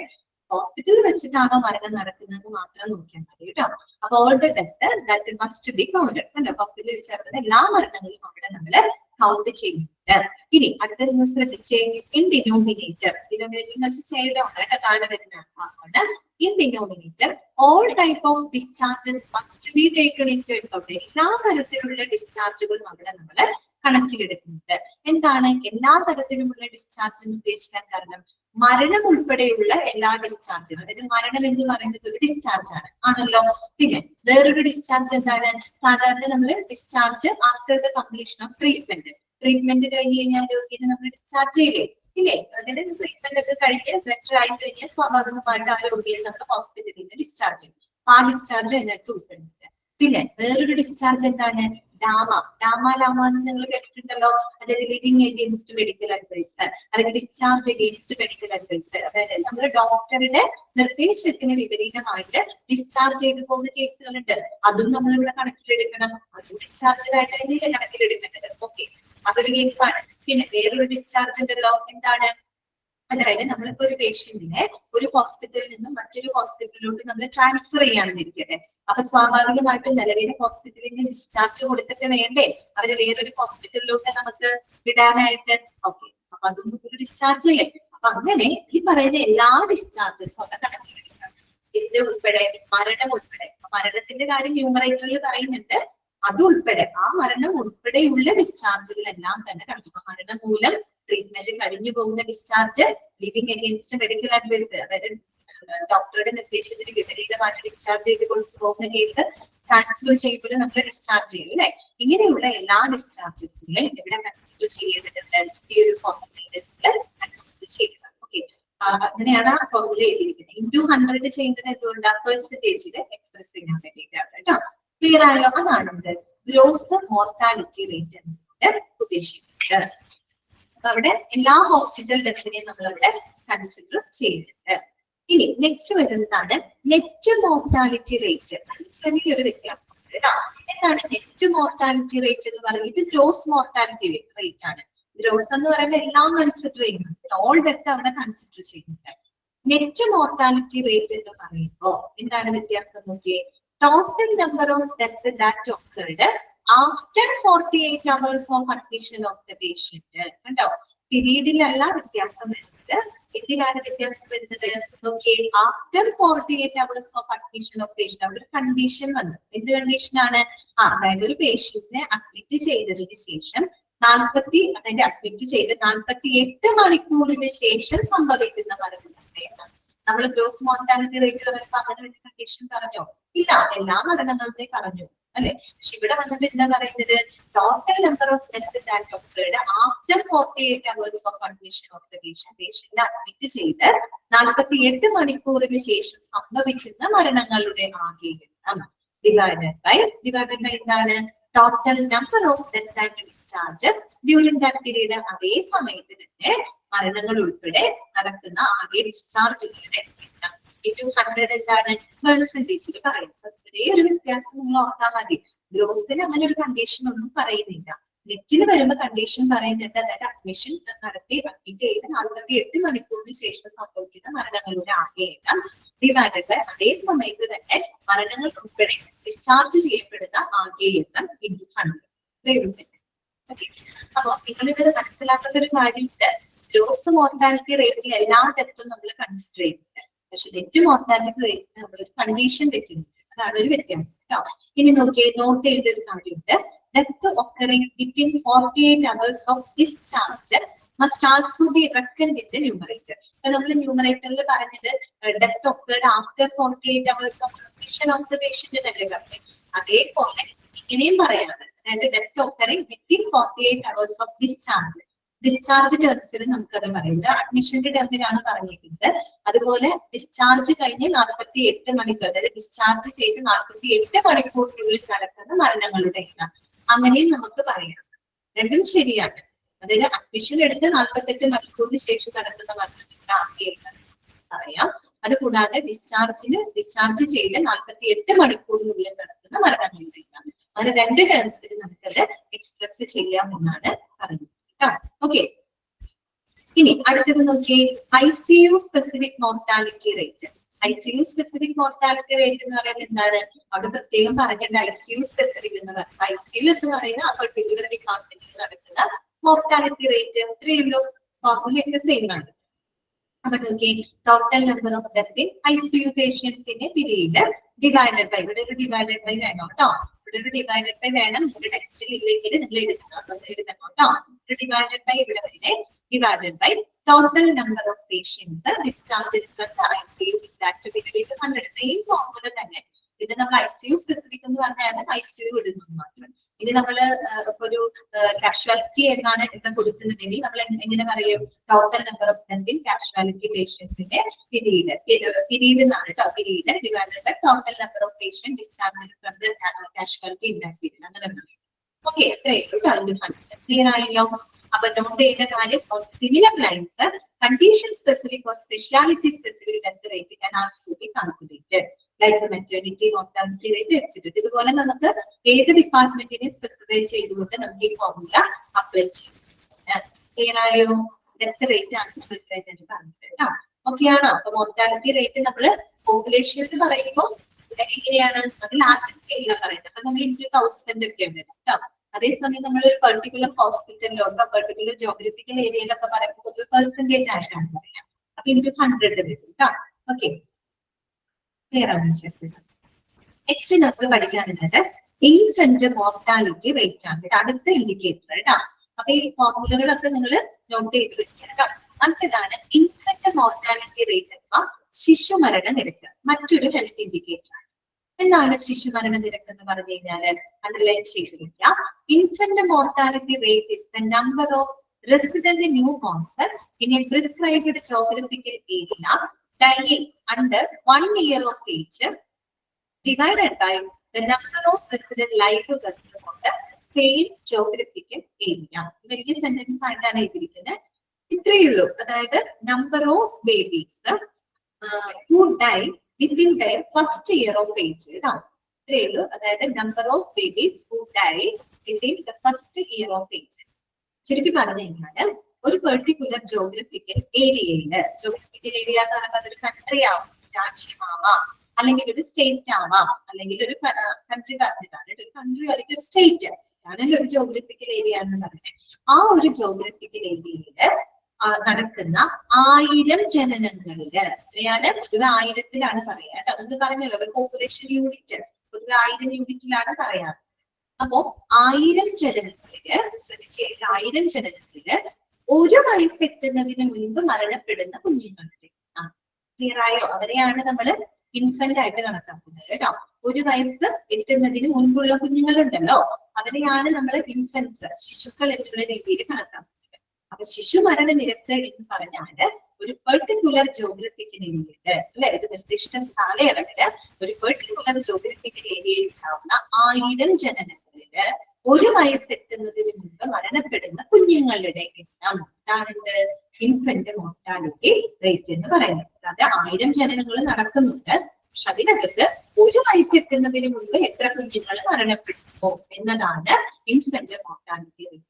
ഹോസ്പിറ്റലിൽ വെച്ചിട്ടാണോ മരണം നടക്കുന്നത് മാത്രം നോക്കിയാൽ മതി കേട്ടോ. അപ്പൊ all the death that must be counted അല്ലെ? ഹോസ്പിറ്റലിൽ വെച്ച് നടക്കുന്ന എല്ലാ മരണങ്ങളും അവിടെ നമ്മൾ കൗണ്ട് ചെയ്യുന്നുണ്ട്. ഇനി അടുത്ത ശ്രദ്ധിച്ചേ, ഇൻ ഡിനോമിനേറ്റർ എന്ന് വെച്ചാൽ ചെയ്തോണ്ട് കേട്ടോ, താഴെ വരുന്ന ആണ്. In denominator all type of discharges must be taken into account. എല്ലാ തരത്തിലുള്ള ഡിസ്ചാർജുകളും അവിടെ നമ്മൾ കണക്കിലെടുക്കുന്നുണ്ട്. എന്താണ് എല്ലാ തരത്തിലുമുള്ള ഡിസ്ചാർജ് എന്ന് ഉദ്ദേശിക്കാൻ കാരണം? മരണം ഉൾപ്പെടെയുള്ള എല്ലാ ഡിസ്ചാർജുകളും. അതായത് മരണം എന്ന് പറയുന്നത് ഒരു ഡിസ്ചാർജ് ആണല്ലോ. പിന്നെ വേറൊരു ഡിസ്ചാർജ് എന്താണ്? സാധാരണ നമ്മൾ discharge after the completion of treatment കഴിഞ്ഞ് കഴിഞ്ഞാൽ രോഗിയെ നമ്മൾ ഡിസ്ചാർജ് ചെയ്യില്ലേ? ഇല്ലേ? അതിന്റെ ട്രീറ്റ്മെന്റ് ഒക്കെ കഴിഞ്ഞ് ബെറ്റർ ആയി കഴിഞ്ഞാൽ സ്വാഭാവികമായിട്ട് ആ രോഗിയെ നമ്മൾ ഹോസ്പിറ്റലിൽ നിന്ന് ഡിസ്ചാർജ് ചെയ്യും. ആ ഡിസ്ചാർജ് അതിനകത്ത് ഉൾപ്പെടുന്നുണ്ട്. പിന്നെ വേറൊരു ഡിസ്ചാർജ് എന്താണ്? ലാമ എന്ന് നിങ്ങൾ കേട്ടിട്ടുണ്ടല്ലോ. അതായത് ലിവിങ് അഗെയിൻസ്റ്റ് മെഡിക്കൽ അഡ്വൈസ് അല്ലെങ്കിൽ ഡിസ്ചാർജ് അഗെയിൻസ്റ്റ് മെഡിക്കൽ അഡ്വൈസ്. അതായത് നമ്മൾ ഡോക്ടറുടെ നിർദ്ദേശത്തിന് വിപരീതമായിട്ട് ഡിസ്ചാർജ് ചെയ്തു പോകുന്ന കേസുകളുണ്ട്. അതും നമ്മളിവിടെ കണക്കിലെടുക്കണം. അതും ഡിസ്ചാർജിലായിട്ട് തന്നെയല്ലേ കണക്കിലെടുക്കേണ്ടത്. ഓക്കെ, അതൊരു കേസാണ്. പിന്നെ വേറൊരു ഡിസ്ചാർജ് ഉണ്ടല്ലോ. എന്താണ്? അതായത് നമ്മളിപ്പോ ഒരു പേഷ്യന്റിനെ ഒരു ഹോസ്പിറ്റലിൽ നിന്നും മറ്റൊരു ഹോസ്പിറ്റലിലോട്ട് നമ്മൾ ട്രാൻസ്ഫർ ചെയ്യാണെന്ന് ഇരിക്കട്ടെ. അപ്പൊ സ്വാഭാവികമായിട്ടും നിലവിലെ ഹോസ്പിറ്റലിൽ നിന്ന് ഡിസ്ചാർജ് കൊടുത്തിട്ട് വേണ്ടേ അവര് വേറൊരു ഹോസ്പിറ്റലിലോട്ട് നമുക്ക് വിടാനായിട്ട്? ഓക്കെ, അപ്പൊ അതൊന്നും ഒരു ഡിസ്ചാർജ് അല്ലേ? അപ്പൊ അങ്ങനെ ഈ പറയുന്ന എല്ലാ ഡിസ്ചാർജസും അവിടെ കണക്കിലെടുക്കണം. ഇതിന്റെ ഉൾപ്പെടെ മരണം ഉൾപ്പെടെ. മരണത്തിന്റെ കാര്യം ന്യൂമറേറ്ററിൽ പറയുന്നുണ്ട്. അതുൾപ്പെടെ ആ മരണം ഉൾപ്പെടെയുള്ള ഡിസ്ചാർജുകളെല്ലാം തന്നെ കണക്കാക്കും. മരണം മൂലം ട്രീറ്റ്മെന്റ് കഴിഞ്ഞു പോകുന്ന discharge, living against medical advice, അതായത് ഡോക്ടറുടെ നിർദ്ദേശത്തിന് വിപരീതമായിട്ട് ഡിസ്ചാർജ് ചെയ്ത് പോകുന്ന കേസ് ട്രാൻസ്ഫർ ചെയ്യുമ്പോൾ നമ്മൾ ഡിസ്ചാർജ് ചെയ്യും അല്ലെ? ഇങ്ങനെയുള്ള എല്ലാ ഡിസ്ചാർജസിലും ഇവിടെ കൺസിഡർ ചെയ്യേണ്ടതുണ്ട്. ഈ ഒരു ഫോർമുലയിൽ കൺസിഡർ ചെയ്യുന്നത്. ഓക്കെ, അങ്ങനെയാണ് ആ ഫോർമുല എഴുതിയിരിക്കുന്നത്. ഇൻറ്റു 100 ചെയ്യുന്നത് എന്തുകൊണ്ടാണ്? പെർസെന്റേജിൽ എക്സ്പ്രസ് ചെയ്യാൻ വേണ്ടിയിട്ടാണ് കേട്ടോ. ക്ലിയർ ആയല്ലോ? അതാണ് ഗ്രോസ് മോർട്ടാലിറ്റി റേറ്റ് എന്നുകൊണ്ട് ഉദ്ദേശിക്കുന്നത്. അപ്പൊ അവിടെ എല്ലാ ഹോസ്പിറ്റൽ ഡെത്തിനെയും നമ്മൾ അവിടെ കൺസിഡർ ചെയ്യുന്നുണ്ട്. ഇനി നെക്സ്റ്റ് വരുന്നതാണ് നെറ്റ് മോർട്ടാലിറ്റി റേറ്റ്. ചെറിയൊരു വ്യത്യാസം കേട്ടോ. എന്താണ് നെറ്റ് മോർട്ടാലിറ്റി റേറ്റ് എന്ന് പറയുന്നത്? ഇത് ഗ്രോസ് മോർട്ടാലിറ്റി റേറ്റ് ആണ്. ഗ്രോസ് എന്ന് പറയുമ്പോൾ എല്ലാം കൺസിഡർ ചെയ്യുന്നുണ്ട്. ഓൾ ഡെത്ത് അവിടെ കൺസിഡർ ചെയ്യുന്നുണ്ട്. നെറ്റ് മോർട്ടാലിറ്റി റേറ്റ് എന്ന് പറയുമ്പോൾ എന്താണ് വ്യത്യാസം നോക്കിയേ? Total number of death that occurred after 48 hours of admission of the patient. കണ്ടോ? പീരീഡിലല്ല വ്യത്യാസം വരുന്നത്. എന്തിനാണ് വ്യത്യാസം വരുന്നത്? നോക്കിയേ, after 48 hours of admission of patient. അവിടെ കണ്ടീഷൻ വന്നു. എന്ത് കണ്ടീഷനാണ്? അതായത് ഒരു പേഷ്യന്റിനെ അഡ്മിറ്റ് ചെയ്തതിന് ശേഷം അതായത് അഡ്മിറ്റ് ചെയ്ത് 48 മണിക്കൂറിന് ശേഷം സംഭവിക്കുന്ന മരണം. നമ്മൾ ഗ്രോസ് മോർട്ടാലിറ്റി റേറ്റ് വരുമ്പോൾ അങ്ങനെ ഒരു കണ്ടീഷൻ പറഞ്ഞോ? ഇല്ല, എല്ലാ മരണങ്ങളെ പറഞ്ഞു അല്ലെ? പക്ഷെ ഇവിടെ വന്നിട്ട് എന്താ പറയുന്നത്? Total number of death that occurred after 48 hours of admission of the patient. പേഷ്യന്റിനെ അഡ്മിറ്റ് ചെയ്ത് 48 മണിക്കൂറിന് ശേഷം സംഭവിക്കുന്ന മരണങ്ങളുടെ ആകെ എണ്ണം ഡിവൈഡഡ് ബൈ എന്താണ്? Total number of death and discharge during that period. അതേ സമയത്ത് തന്നെ മരണങ്ങൾ ഉൾപ്പെടെ നടക്കുന്ന ആകെ ഡിസ്ചാർജുകളുടെ എണ്ണം. into 100 എന്താണ് പെർസെന്റേജിൽ പറയുന്നത്. ഒരേ ഒരു വ്യത്യാസം നിങ്ങൾ ഓർത്താൽ മതി. ഗ്രോസിന് അങ്ങനെ ഒരു കണ്ടീഷൻ ഒന്നും പറയുന്നില്ല. നെറ്റിൽ വരുമ്പോ കണ്ടീഷൻ പറയുന്നുണ്ട്, അതായത് അഡ്മിഷൻ നടത്തി അഡ്മിറ്റ് ചെയ്ത് 48 മണിക്കൂറിന് ശേഷം സംഭവിക്കുന്ന മരണങ്ങളുടെ ആകെ എണ്ണം ഡിവൈഡഡ് ബൈ അതേ സമയത്ത് തന്നെ മരണങ്ങൾ ഉൾപ്പെടെ ഡിസ്ചാർജ് ചെയ്യപ്പെടുന്ന ആകെ എണ്ണം into 100. ഓക്കെ, അപ്പൊ നിങ്ങളിത് മനസ്സിലാക്കേണ്ട ഒരു കാര്യമുണ്ട്. ഗ്രോസ് മോർട്ടാലിറ്റി റേറ്റിൽ എല്ലാ ഡെത്തും നമ്മൾ കൺസിഡർ ചെയ്യുന്നുണ്ട്. പക്ഷെ നെറ്റ് മോർട്ടാലിറ്റി റേറ്റിന് നമ്മൾ ഒരു കണ്ടീഷൻ വെക്കുന്നുണ്ട്. അതാണ് ഒരു വ്യത്യാസം കേട്ടോ. ഇനി നോക്കിയേ, നോട്ട് ചെയ്യേണ്ട ഒരു കാര്യമുണ്ട്. Death occurring within 48 hours of discharge must also be reckoned in the numerator. അപ്പൊ നമ്മൾ ന്യൂമറേറ്ററിൽ പറഞ്ഞത് death occurred after 48 hours of admission of the patient എന്നല്ലേ പറഞ്ഞത്. അതേപോലെ ഇങ്ങനെയും പറയാതെ, അതായത് death occurring within 48 hours of discharge. Discharge ടേംസിൽ നമുക്കത് പറയില്ല, അഡ്മിഷന്റെ ടേമിലാണ് പറഞ്ഞിരിക്കുന്നത്. അതുപോലെ ഡിസ്ചാർജ് കഴിഞ്ഞ് 48 മണിക്കൂർ, അതായത് ഡിസ്ചാർജ് ചെയ്ത് 48 മണിക്കൂറിനുള്ളിൽ നടക്കുന്ന മരണങ്ങളുടെ എണ്ണം അങ്ങനെയും നമുക്ക് പറയാം. രണ്ടും ശരിയാണ്. അതായത് അഡ്മിഷൻ എടുത്ത് 48 മണിക്കൂറിന് ശേഷം നടക്കുന്ന മരണങ്ങളുടെ ആകെ എണ്ണം പറയാം. അതുകൂടാതെ ഡിസ്ചാർജ് ചെയ്ത് 48 മണിക്കൂറിനുള്ളിൽ നടക്കുന്ന മരണങ്ങളുടെ എണ്ണം, അങ്ങനെ രണ്ട് ടേംസിൽ നമുക്കത് എക്സ്പ്രസ് ചെയ്യാമെന്നാണ് പറയുന്നത്. ഓക്കെ, ഇനി അടുത്തത് നോക്കിയേ, ICU specific mortality rate. ICU specific mortality rate എന്ന് പറയുന്നത് എന്താണ്? അവിടെ പ്രത്യേകം പറഞ്ഞിട്ട് ICU സ്പെസിഫിക് എന്ന് പറയുന്നത്, ICU എന്ന് പറയുന്ന ആ പെർട്ടിക്കുലർ ഡിപ്പാർട്ട്മെന്റിൽ നടക്കുന്ന മോർട്ടാലിറ്റി റേറ്റ്. ഇത്രയുള്ളൂ, ഫോർമുലയൊക്കെ സെയിം ആണ്. അപ്പൊ നോക്കി, total number of death in ICU പേഷ്യൻസിന്റെ പീരീഡ് ഡിവൈഡഡ് ബൈ, ഇവിടെ ഒരു ഡിവൈഡഡ് ബൈ വേണം കേട്ടോ, ഇവിടെ ഒരു ഡിവൈഡഡ് ബൈ വേണം. നിങ്ങളുടെ ടെക്സ്റ്റിൽ ഇല്ലെങ്കിൽ നിങ്ങൾ എഴുതണം കേട്ടോ. ഡിവൈഡഡ് ബൈ ഇവിടെ വരെ, divided by total number of patients discharge ICU with that period 100. Same formula തന്നെ. ഇത് നമ്മൾ ICU സ്പെസിഫിക് എന്ന് പറഞ്ഞാൽ ICU ഇടുന്നത് മാത്രം. ഇനി നമ്മള് ഇപ്പൊ ഒരു കാഷ്വാലിറ്റി എന്നാണ് ഇവിടെ കൊടുക്കുന്നതെങ്കിൽ നമ്മൾ എങ്ങനെ പറയും? Total number of death in casualty പേഷ്യൻസിന്റെ പീരീഡ് എന്നാണ് കേട്ടോ. Period divided by total number of patient discharge from the casualty in that period, അങ്ങനെ പറയും. ഓക്കെ, എത്രയുള്ളൂ? ക്ലിയർ ആയല്ലോ? അപ്പൊ നോട്ട് ചെയ്യേണ്ട കാര്യം, similar lines condition specific or speciality specific death rate can also be calculated. Like maternity, mortality rate, etcetera. ഇതുപോലെ നമുക്ക് ഏത് ഡിപ്പാർട്ട്മെന്റിനെ specify ചെയ്തുകൊണ്ട് നമുക്ക് ഈ ഫോർമുല അപ്ലൈ ചെയ്യാം. ക്ലിയർ ആയോ? ഡെത്ത് റേറ്റ് ആണ് നമ്മൾ ഇത്രയായിട്ട് പറഞ്ഞത് കേട്ടോ. ഓക്കെ ആണോ? അപ്പൊ മോർട്ടാലിറ്റി റേറ്റ് നമ്മള് പോപ്പുലേഷൻ പറയുമ്പോൾ എങ്ങനെയാണ്? അത് ലാർജ് സ്കെയിലാണ് പറയുന്നത്. അപ്പൊ നമ്മൾ into 1000 ഒക്കെ ഉണ്ട് കേട്ടോ. അതേസമയം നമ്മൾ ഒരു പെർട്ടിക്കുലർ ഹോസ്പിറ്റലിലോ പെർട്ടിക്കുലർ ജോഗ്രഫിക്കൽ ഏരിയയിലൊക്കെ പറയുമ്പോൾ പൊതുവെ പെർസെന്റേജ് ആയിട്ടാണ് പറയാം. അപ്പൊ into 100 വരും കേട്ടോ. ഓക്കെ, ക്ലിയർ ആണെന്ന് വിചാരിക്കുന്നു. നെക്സ്റ്റ് നമുക്ക് പഠിക്കാനുള്ളത് ഇൻഫന്റ് മോർട്ടാലിറ്റി റേറ്റ് ആണ്. അടുത്ത ഇൻഡിക്കേറ്റർ കേട്ടോ. അപ്പൊ ഈ ഫോർമുലകളൊക്കെ നിങ്ങൾ നോട്ട് ചെയ്ത് വെക്കുക കേട്ടോ. അടുത്തതാണ് ഇൻഫന്റ് മോർട്ടാലിറ്റി റേറ്റ് അഥവാ ശിശുമരണ നിരക്ക്. മറ്റൊരു ഹെൽത്ത് ഇൻഡിക്കേറ്റർ ആണ്. എന്താണ് ശിശുമരണ നിരക്ക് എന്ന് പറഞ്ഞു കഴിഞ്ഞാൽ അണ്ടർലൈൻ ചെയ്തിരിക്കുക. Infant mortality rate is the number of resident newborns in a prescribed geographical area dying under 1 year of age divided by the number of resident live births of the same geographical area. വലിയ sentence ആയിട്ടാണ് എഴുതിയിരിക്കുന്നത്. ഇത്രയേ ഉള്ളൂ. അതായത് number of babies who die within their first year of age. ഇത്രയേ ഉള്ളൂ. അതായത് number of babies who die within the first year of age. ചുരുക്കി പറഞ്ഞു കഴിഞ്ഞാൽ ഒരു പെർട്ടിക്കുലർ ജോഗ്രഫിക്കൽ ഏരിയയില്, ജോഗ്രഫിക്കൽ ഏരിയ എന്ന് പറയുമ്പോൾ അതൊരു കൺട്രി ആവാം, രാജ്യമാവാം, അല്ലെങ്കിൽ ഒരു സ്റ്റേറ്റ് ആവാം, അല്ലെങ്കിൽ ഒരു കൺട്രി പറഞ്ഞതാണ്. ഒരു കൺട്രി അല്ലെങ്കിൽ ഒരു സ്റ്റേറ്റ് ആണെങ്കിൽ ഒരു ജോഗ്രഫിക്കൽ ഏരിയ എന്ന് പറയുന്നത്. ആ ഒരു ജോഗ്രഫിക്കൽ ഏരിയയില് നടക്കുന്ന 1000 ജനനങ്ങളില്, എത്രയാണ്? പൊതുവെ 1000-ലാണ് പറയാ കേട്ടോ. അതൊന്ന് പറഞ്ഞല്ലോ, ഒരു പോപ്പുലേഷൻ യൂണിറ്റ് പൊതുവെ 1000 യൂണിറ്റിലാണ് പറയാറ്. അപ്പോ 1000 ജനനങ്ങളില്, ശ്രദ്ധിച്ച് 1000 ജനനങ്ങളില് 1 വയസ്സ് എത്തുന്നതിന് മുൻപ് മരണപ്പെടുന്ന കുഞ്ഞുങ്ങളുടെ ക്ലിയർ ആയോ? അവരെയാണ് നമ്മൾ ഇൻഫന്റ് ആയിട്ട് കണക്കാക്കുന്നത് കേട്ടോ. 1 വയസ്സ് എത്തുന്നതിന് മുൻപുള്ള കുഞ്ഞുങ്ങളുണ്ടല്ലോ, അവരെയാണ് നമ്മൾ ഇൻഫൻസ്, ശിശുക്കൾ എന്നുള്ള രീതിയിൽ കണക്കാക്കുന്നത്. അപ്പൊ ശിശുമരണ നിരക്ക് എന്ന് പറഞ്ഞാല് ഒരു പെർട്ടിക്കുലർ ജോഗ്രഫിക്കൽ ഏരിയയില്, അല്ലെ, ഒരു നിർദ്ദിഷ്ട കാലയളവില് ഒരു പെർട്ടിക്കുലർ ജോഗ്രഫിക്കൽ ഏരിയയിൽ ഉണ്ടാവുന്ന 1000 ജനനങ്ങളില് 1 വയസ്സ് എത്തുന്നതിന് മുൻപ് മരണപ്പെടുന്ന കുഞ്ഞുങ്ങളുടെ എണ്ണം. ഇതാണെന്ത്? ഇൻഫന്റ് മോർട്ടാലിറ്റി റേറ്റ് എന്ന് പറയുന്നത്. അതായത് 1000 ജനനങ്ങൾ നടക്കുന്നുണ്ട്, പക്ഷെ അതിനകത്ത് 1 വയസ്സെത്തുന്നതിന് മുമ്പ് എത്ര കുഞ്ഞുങ്ങൾ മരണപ്പെടുന്നു എന്നതാണ് ഇൻഫന്റ് മോർട്ടാലിറ്റി റേറ്റ്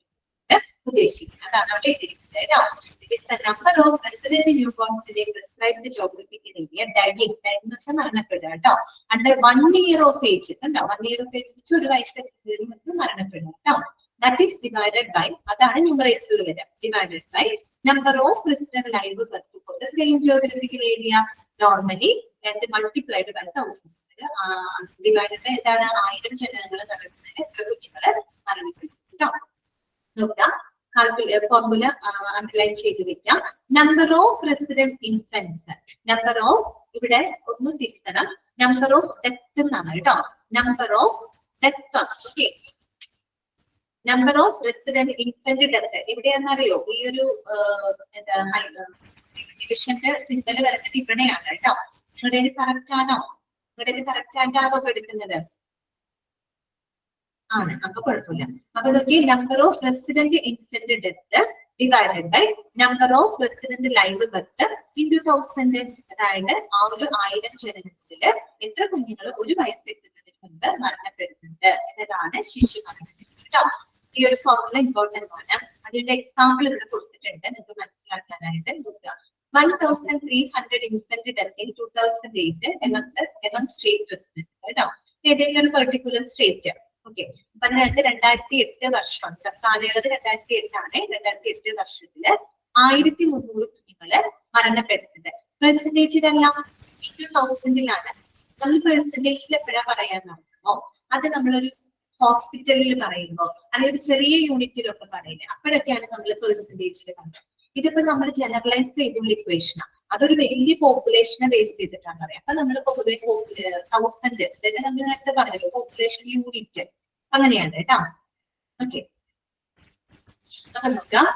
ഉദ്ദേശിക്കുന്നത്. അതാണ് അവിടെ എഴുതിയിരിക്കുന്നത് കേട്ടോ. It is the number of resident newborns in a prescribed geographical area dying എന്ന് വെച്ചാൽ മരണപ്പെടുക കേട്ടോ. under 1 year of age കണ്ടോ, 1 year of age വെച്ച് 1 വയസ്സെത്തുന്നതിന് മുമ്പ് മരണപ്പെടുക കേട്ടോ. That is divided by, അതാണ് ന്യൂമറേറ്ററിൽ വരിക, divided by number of resident live birth for the same geographical area normally and multiplied by 1000. Divided by എന്താണ്, 1000 ജനനങ്ങൾ നടക്കുന്നതിന് എത്ര കുഞ്ഞുങ്ങൾ മരണപ്പെടും കേട്ടോ. നോക്കാം, ഫോർമുല അണ്ടർലൈൻ ചെയ്ത് വെക്കാം. Number of resident infants, number of, ഇവിടെ ഒന്ന് തിരുത്തണം, നമ്പർ ഓഫ് ഡെത്ത് എന്നാണ് കേട്ടോ. Number of death, okay, number of resident infant death എവിടെയാണെന്നറിയോ? ഈ ഒരു ഡിവിഷന്റെ സിംബൽ വരുന്നത് ഇവിടെയാണ് കേട്ടോ. നിങ്ങളുടെ കറക്റ്റ് ആണോ? നിങ്ങളുടെ കറക്റ്റ് ആയിട്ടാണോ എടുക്കുന്നത്? ആണ്, അപ്പൊ കുഴപ്പമില്ല. അപ്പൊ നോക്കി, number of resident infant death divided by number of resident live birth into 1000. അതായത് ആ ഒരു 1000 ജനനത്തില് എത്ര കുഞ്ഞുങ്ങൾ 1 വയസ്സെത്തുന്നതിന് മുമ്പ് മരണപ്പെടുന്നുണ്ട് എന്നതാണ് ശിശു മരണം കേട്ടോ. ഈ ഒരു ഫോർമുല ഇമ്പോർട്ടന്റ് ആണ്. അതിന്റെ എക്സാമ്പിൾ ഇവിടെ കൊടുത്തിട്ടുണ്ട്, നിങ്ങൾക്ക് മനസ്സിലാക്കാനായിട്ട് നോക്കുക. 1300 infant death in 2008 among state residents കേട്ടോ. ഏതെങ്കിലും ഒരു പെർട്ടിക്കുലർ സ്റ്റേറ്റ്. ഓക്കെ, അപ്പൊ അതിനകത്ത് 2008 വർഷം, കാലയളവ് 2008 ആണ്. 2008 വർഷത്തില് 1300 കുഞ്ഞുങ്ങള് മരണപ്പെടുന്നത്. പെർസെന്റേജിലെല്ലാം 1000-ലാണ്. നമ്മൾ പെർസെന്റേജിൽ എപ്പോഴാ പറയാന്നോ, അത് നമ്മളൊരു ഹോസ്പിറ്റലിൽ പറയുമ്പോ അല്ലെങ്കിൽ ഒരു ചെറിയ യൂണിറ്റിലൊക്കെ പറയില്ല, അപ്പോഴൊക്കെയാണ് നമ്മൾ പെർസെന്റേജിൽ പറയുന്നത്. ഇതിപ്പോ നമ്മൾ ജനറലൈസ് ചെയ്തുള്ള ഇക്വേഷനാണ്. അതൊരു വലിയ പോപ്പുലേഷനെ ബേസ് ചെയ്തിട്ടാണ് പറയാം. അപ്പൊ നമ്മൾ പൊതുവെ 1000, അതായത് നമ്മൾ നേരത്തെ പറഞ്ഞല്ലോ പോപ്പുലേഷൻ യൂണിറ്റ്, അങ്ങനെയാണ് കേട്ടോ. ഓക്കെ, അപ്പൊ നോക്കാം,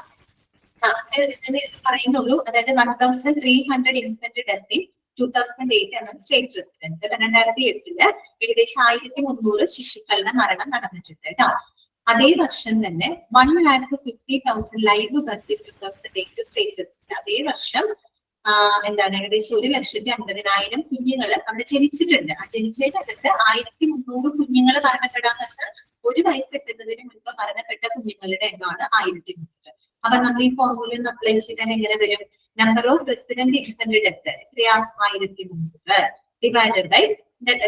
പറയുന്നുള്ളൂ. അതായത് 1300 infant death in 2008 എന്ന സ്റ്റേറ്റ് റെസിഡൻസ്. 2008 ഏകദേശം 1300 ശിശുക്കളുടെ മരണം നടന്നിട്ടുണ്ട് കേട്ടോ. അതേ വർഷം തന്നെ 1,50,000 ലൈവ് ബർത്ത് 2008 സ്റ്റേറ്റ് റെസിഡൻസ്. അതേ വർഷം എന്താണ്, ഏകദേശം 1,50,000 കുഞ്ഞുങ്ങള് അവിടെ ജനിച്ചിട്ടുണ്ട്. ആ ജനിച്ചതിനകത്ത് 1300 കുഞ്ഞുങ്ങൾ മരണപ്പെടാന്ന് വെച്ചാൽ 1 വയസ്സെത്തുന്നതിന് മുൻപ് മരണപ്പെട്ട കുഞ്ഞുങ്ങളുടെ എണ്ണമാണ് 1300. അപ്പൊ നമ്മൾ ഈ ഫോർമുല അപ്ലൈ ചെയ്താൽ എങ്ങനെ വരും? Number of resident infant death എത്രയാ? 1300 ഡിവൈഡഡ് ബൈ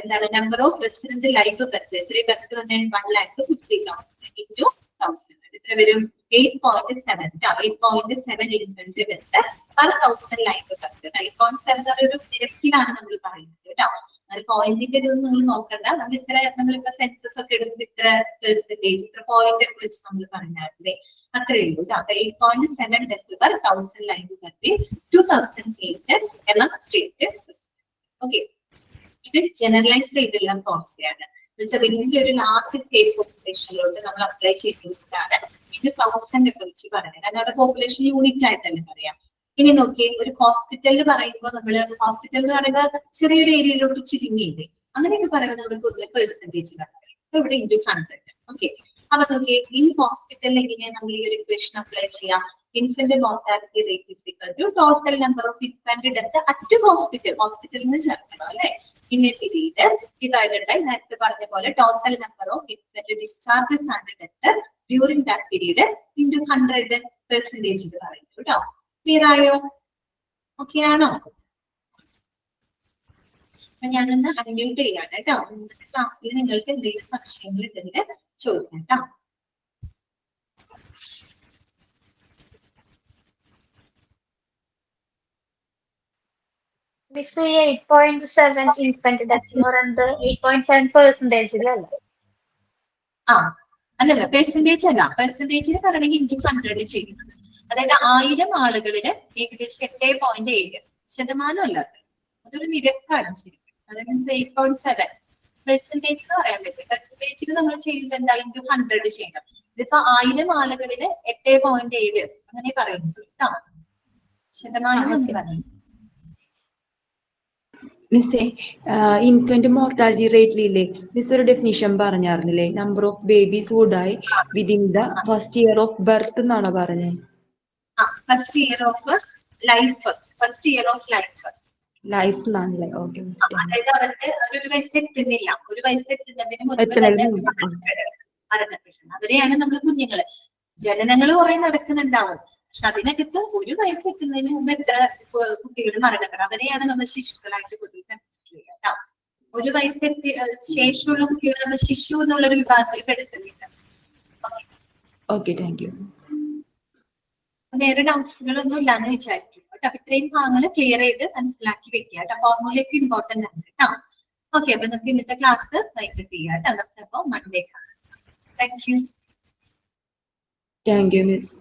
എന്താണ്, number of resident live birth, എത്ര ബർത്ത് വന്നേ? 1,50,000 into 1000. എത്ര വരും? 8.7. 8.7 infant death per 1000 live birth. 8.7 ഒരു നിരക്കിലാണ് നമ്മൾ പറയുന്നത് കേട്ടോ. അത് പോയിന്റിന്റെ ഇതൊന്നും നിങ്ങൾ നോക്കണ്ട. നമ്മൾ ഇത്ര, നമ്മളിപ്പോ സെൻസസ് ഒക്കെ എടുക്കുമ്പോൾ ഇത്ര പെർസെന്റേജ്, ഇത്ര പോയിന്റ് ഒക്കെ വെച്ച് നമ്മൾ പറഞ്ഞാലേ അത്രയേ ഉള്ളൂ കേട്ടോ. അപ്പൊ 8.7 ഡെത്ത് per 1000 ലൈവ് ബർത്ത് 2008 എന്ന സ്റ്റേറ്റ്. ഓക്കെ, ഇത് ജനറലൈസ് ചെയ്തുള്ള ഫോർമുലയാണ്. എന്നുവെച്ചാൽ വലിയൊരു ലാർജ് സ്കെയിൽ പോപ്പുലേഷനിലോട്ട് നമ്മൾ അപ്ലൈ ചെയ്തുകൊണ്ടാണ് ഇത് 1000 ഒക്കെ വെച്ച് പറയുന്നത്. കാരണം അവിടെ പോപ്പുലേഷൻ യൂണിറ്റ് ആയിട്ടല്ലേ പറയാം. ഇനി നോക്കിയേ, ഒരു ഹോസ്പിറ്റലിൽ പറയുമ്പോൾ നമ്മള് ഹോസ്പിറ്റൽ എന്ന് പറയുമ്പോൾ ചെറിയൊരു ഏരിയയിലോട്ട് ചുരുങ്ങിയില്ലേ, അങ്ങനെയൊക്കെ പറയുമ്പോൾ നമ്മൾ പൊതുവെ പെർസെന്റേജ് പറയും. അപ്പൊ ഇവിടെ into 100. ഓക്കെ, അപ്പൊ നോക്കിയേ, ഈ ഹോസ്പിറ്റലിൽ എങ്ങനെയാണ് നമ്മൾ ഈ ഒരു ഇക്വേഷൻ അപ്ലൈ ചെയ്യാം? Infant mortality rate is equal to total number of infant death at hospital. ഹോസ്പിറ്റലിൽ നിന്ന് ചേർക്കണം അല്ലെ, in a period divided by നേരത്തെ പറഞ്ഞ പോലെ total number of infant discharges and death during that period into 100 percentage പറയുന്നു കേട്ടോ. ക്ലിയർ ആയോ? ഓക്കെ ആണോ? അപ്പൊ ഞാനൊന്ന് അൺമ്യൂട്ട് ചെയ്യാണ് കേട്ടോ. ഇന്നത്തെ ക്ലാസ്സിൽ നിങ്ങൾക്ക് എന്തെങ്കിലും സംശയങ്ങൾ ഉണ്ടെങ്കിൽ ചോദിക്കാം കേട്ടോ. മിസ്, 8.7 ഇൻഫന്റ് ഡെത്ത് എന്ന് പറയുന്നത് 8.7% അല്ലല്ല, പെർസെന്റേജ് അല്ല. പെർസെന്റേജിന് പറയണമെങ്കിൽ into 100 ചെയ്യും. അതായത് 1000 ആളുകളില് ഏകദേശം 8.7% അല്ലാത്ത അതൊരു നിരക്കാണ് ശരിക്കും. അത് മീൻസ് 8.7 പെർസെന്റേജ് എന്ന് പറയാൻ പറ്റും. പെർസെന്റേജിൽ നമ്മൾ ചെയ്യുമ്പോൾ എന്താ? into 100 ചെയ്യണം. ഇതിപ്പോ 1000 ആളുകളില് 8.7 അങ്ങനെ പറയുന്നത് കേട്ടോ. ശതമാനം എന്ന് പറയുന്നത്. മിസ്സേ, ഇൻഫന്റ് മോർട്ടാലിറ്റി റേറ്റിലില്ലേ മിസ് ഒരു ഡെഫിനിഷൻ പറഞ്ഞായിരുന്നില്ലേ? Number of babies who die within the first year of birth എന്നാണോ പറഞ്ഞത്? First year of life, first year of life. Life എന്നാണല്ലേ? Okay miss. അതായത് അവർക്ക് ഒരു വയസ്സ് എത്തുന്നില്ല, ഒരു വയസ്സ് എത്തുന്നതിന് മുൻപ് തന്നെ മരണപ്പെടുന്നത്, അവരെയാണ് നമ്മൾ കുഞ്ഞുങ്ങള്. ജനനങ്ങൾ കുറെ നടക്കുന്നുണ്ടാവും, പക്ഷെ അതിനകത്ത് ഒരു വയസ്സ് എത്തുന്നതിന് മുമ്പ് എത്ര കുട്ടികൾ മരണപ്പെടും, അവരെയാണ് നമ്മൾ ശിശുക്കളായിട്ട് പൊതുവെ കൺസിഡർ ചെയ്യുക കേട്ടോ. ഒരു വയസ്സെത്തി ശേഷമുള്ള കുട്ടികളെ നമ്മൾ ശിശു എന്നുള്ളൊരു വിഭാഗത്തിൽ പെടുത്തുന്നില്ല. Okay, thank you. വേറെ ഡൗട്ട്സുകളൊന്നും ഇല്ലാന്ന് വിചാരിക്കുന്നു കേട്ടോ. അപ്പൊ ഇത്രയും ഭാഗങ്ങൾ ക്ലിയർ ചെയ്ത് മനസ്സിലാക്കി വെക്കുക കേട്ടോ. ഫോർമുലയൊക്കെ ഇമ്പോർട്ടന്റ് ആണ് കേട്ടോ. ഓക്കെ, അപ്പൊ നമുക്ക് ഇന്നത്തെ ക്ലാസ് വൈകിട്ട് ചെയ്യാം കേട്ടോ. നമുക്ക് അപ്പൊ മൺഡേ കാണാം. Thank you. Thank you miss.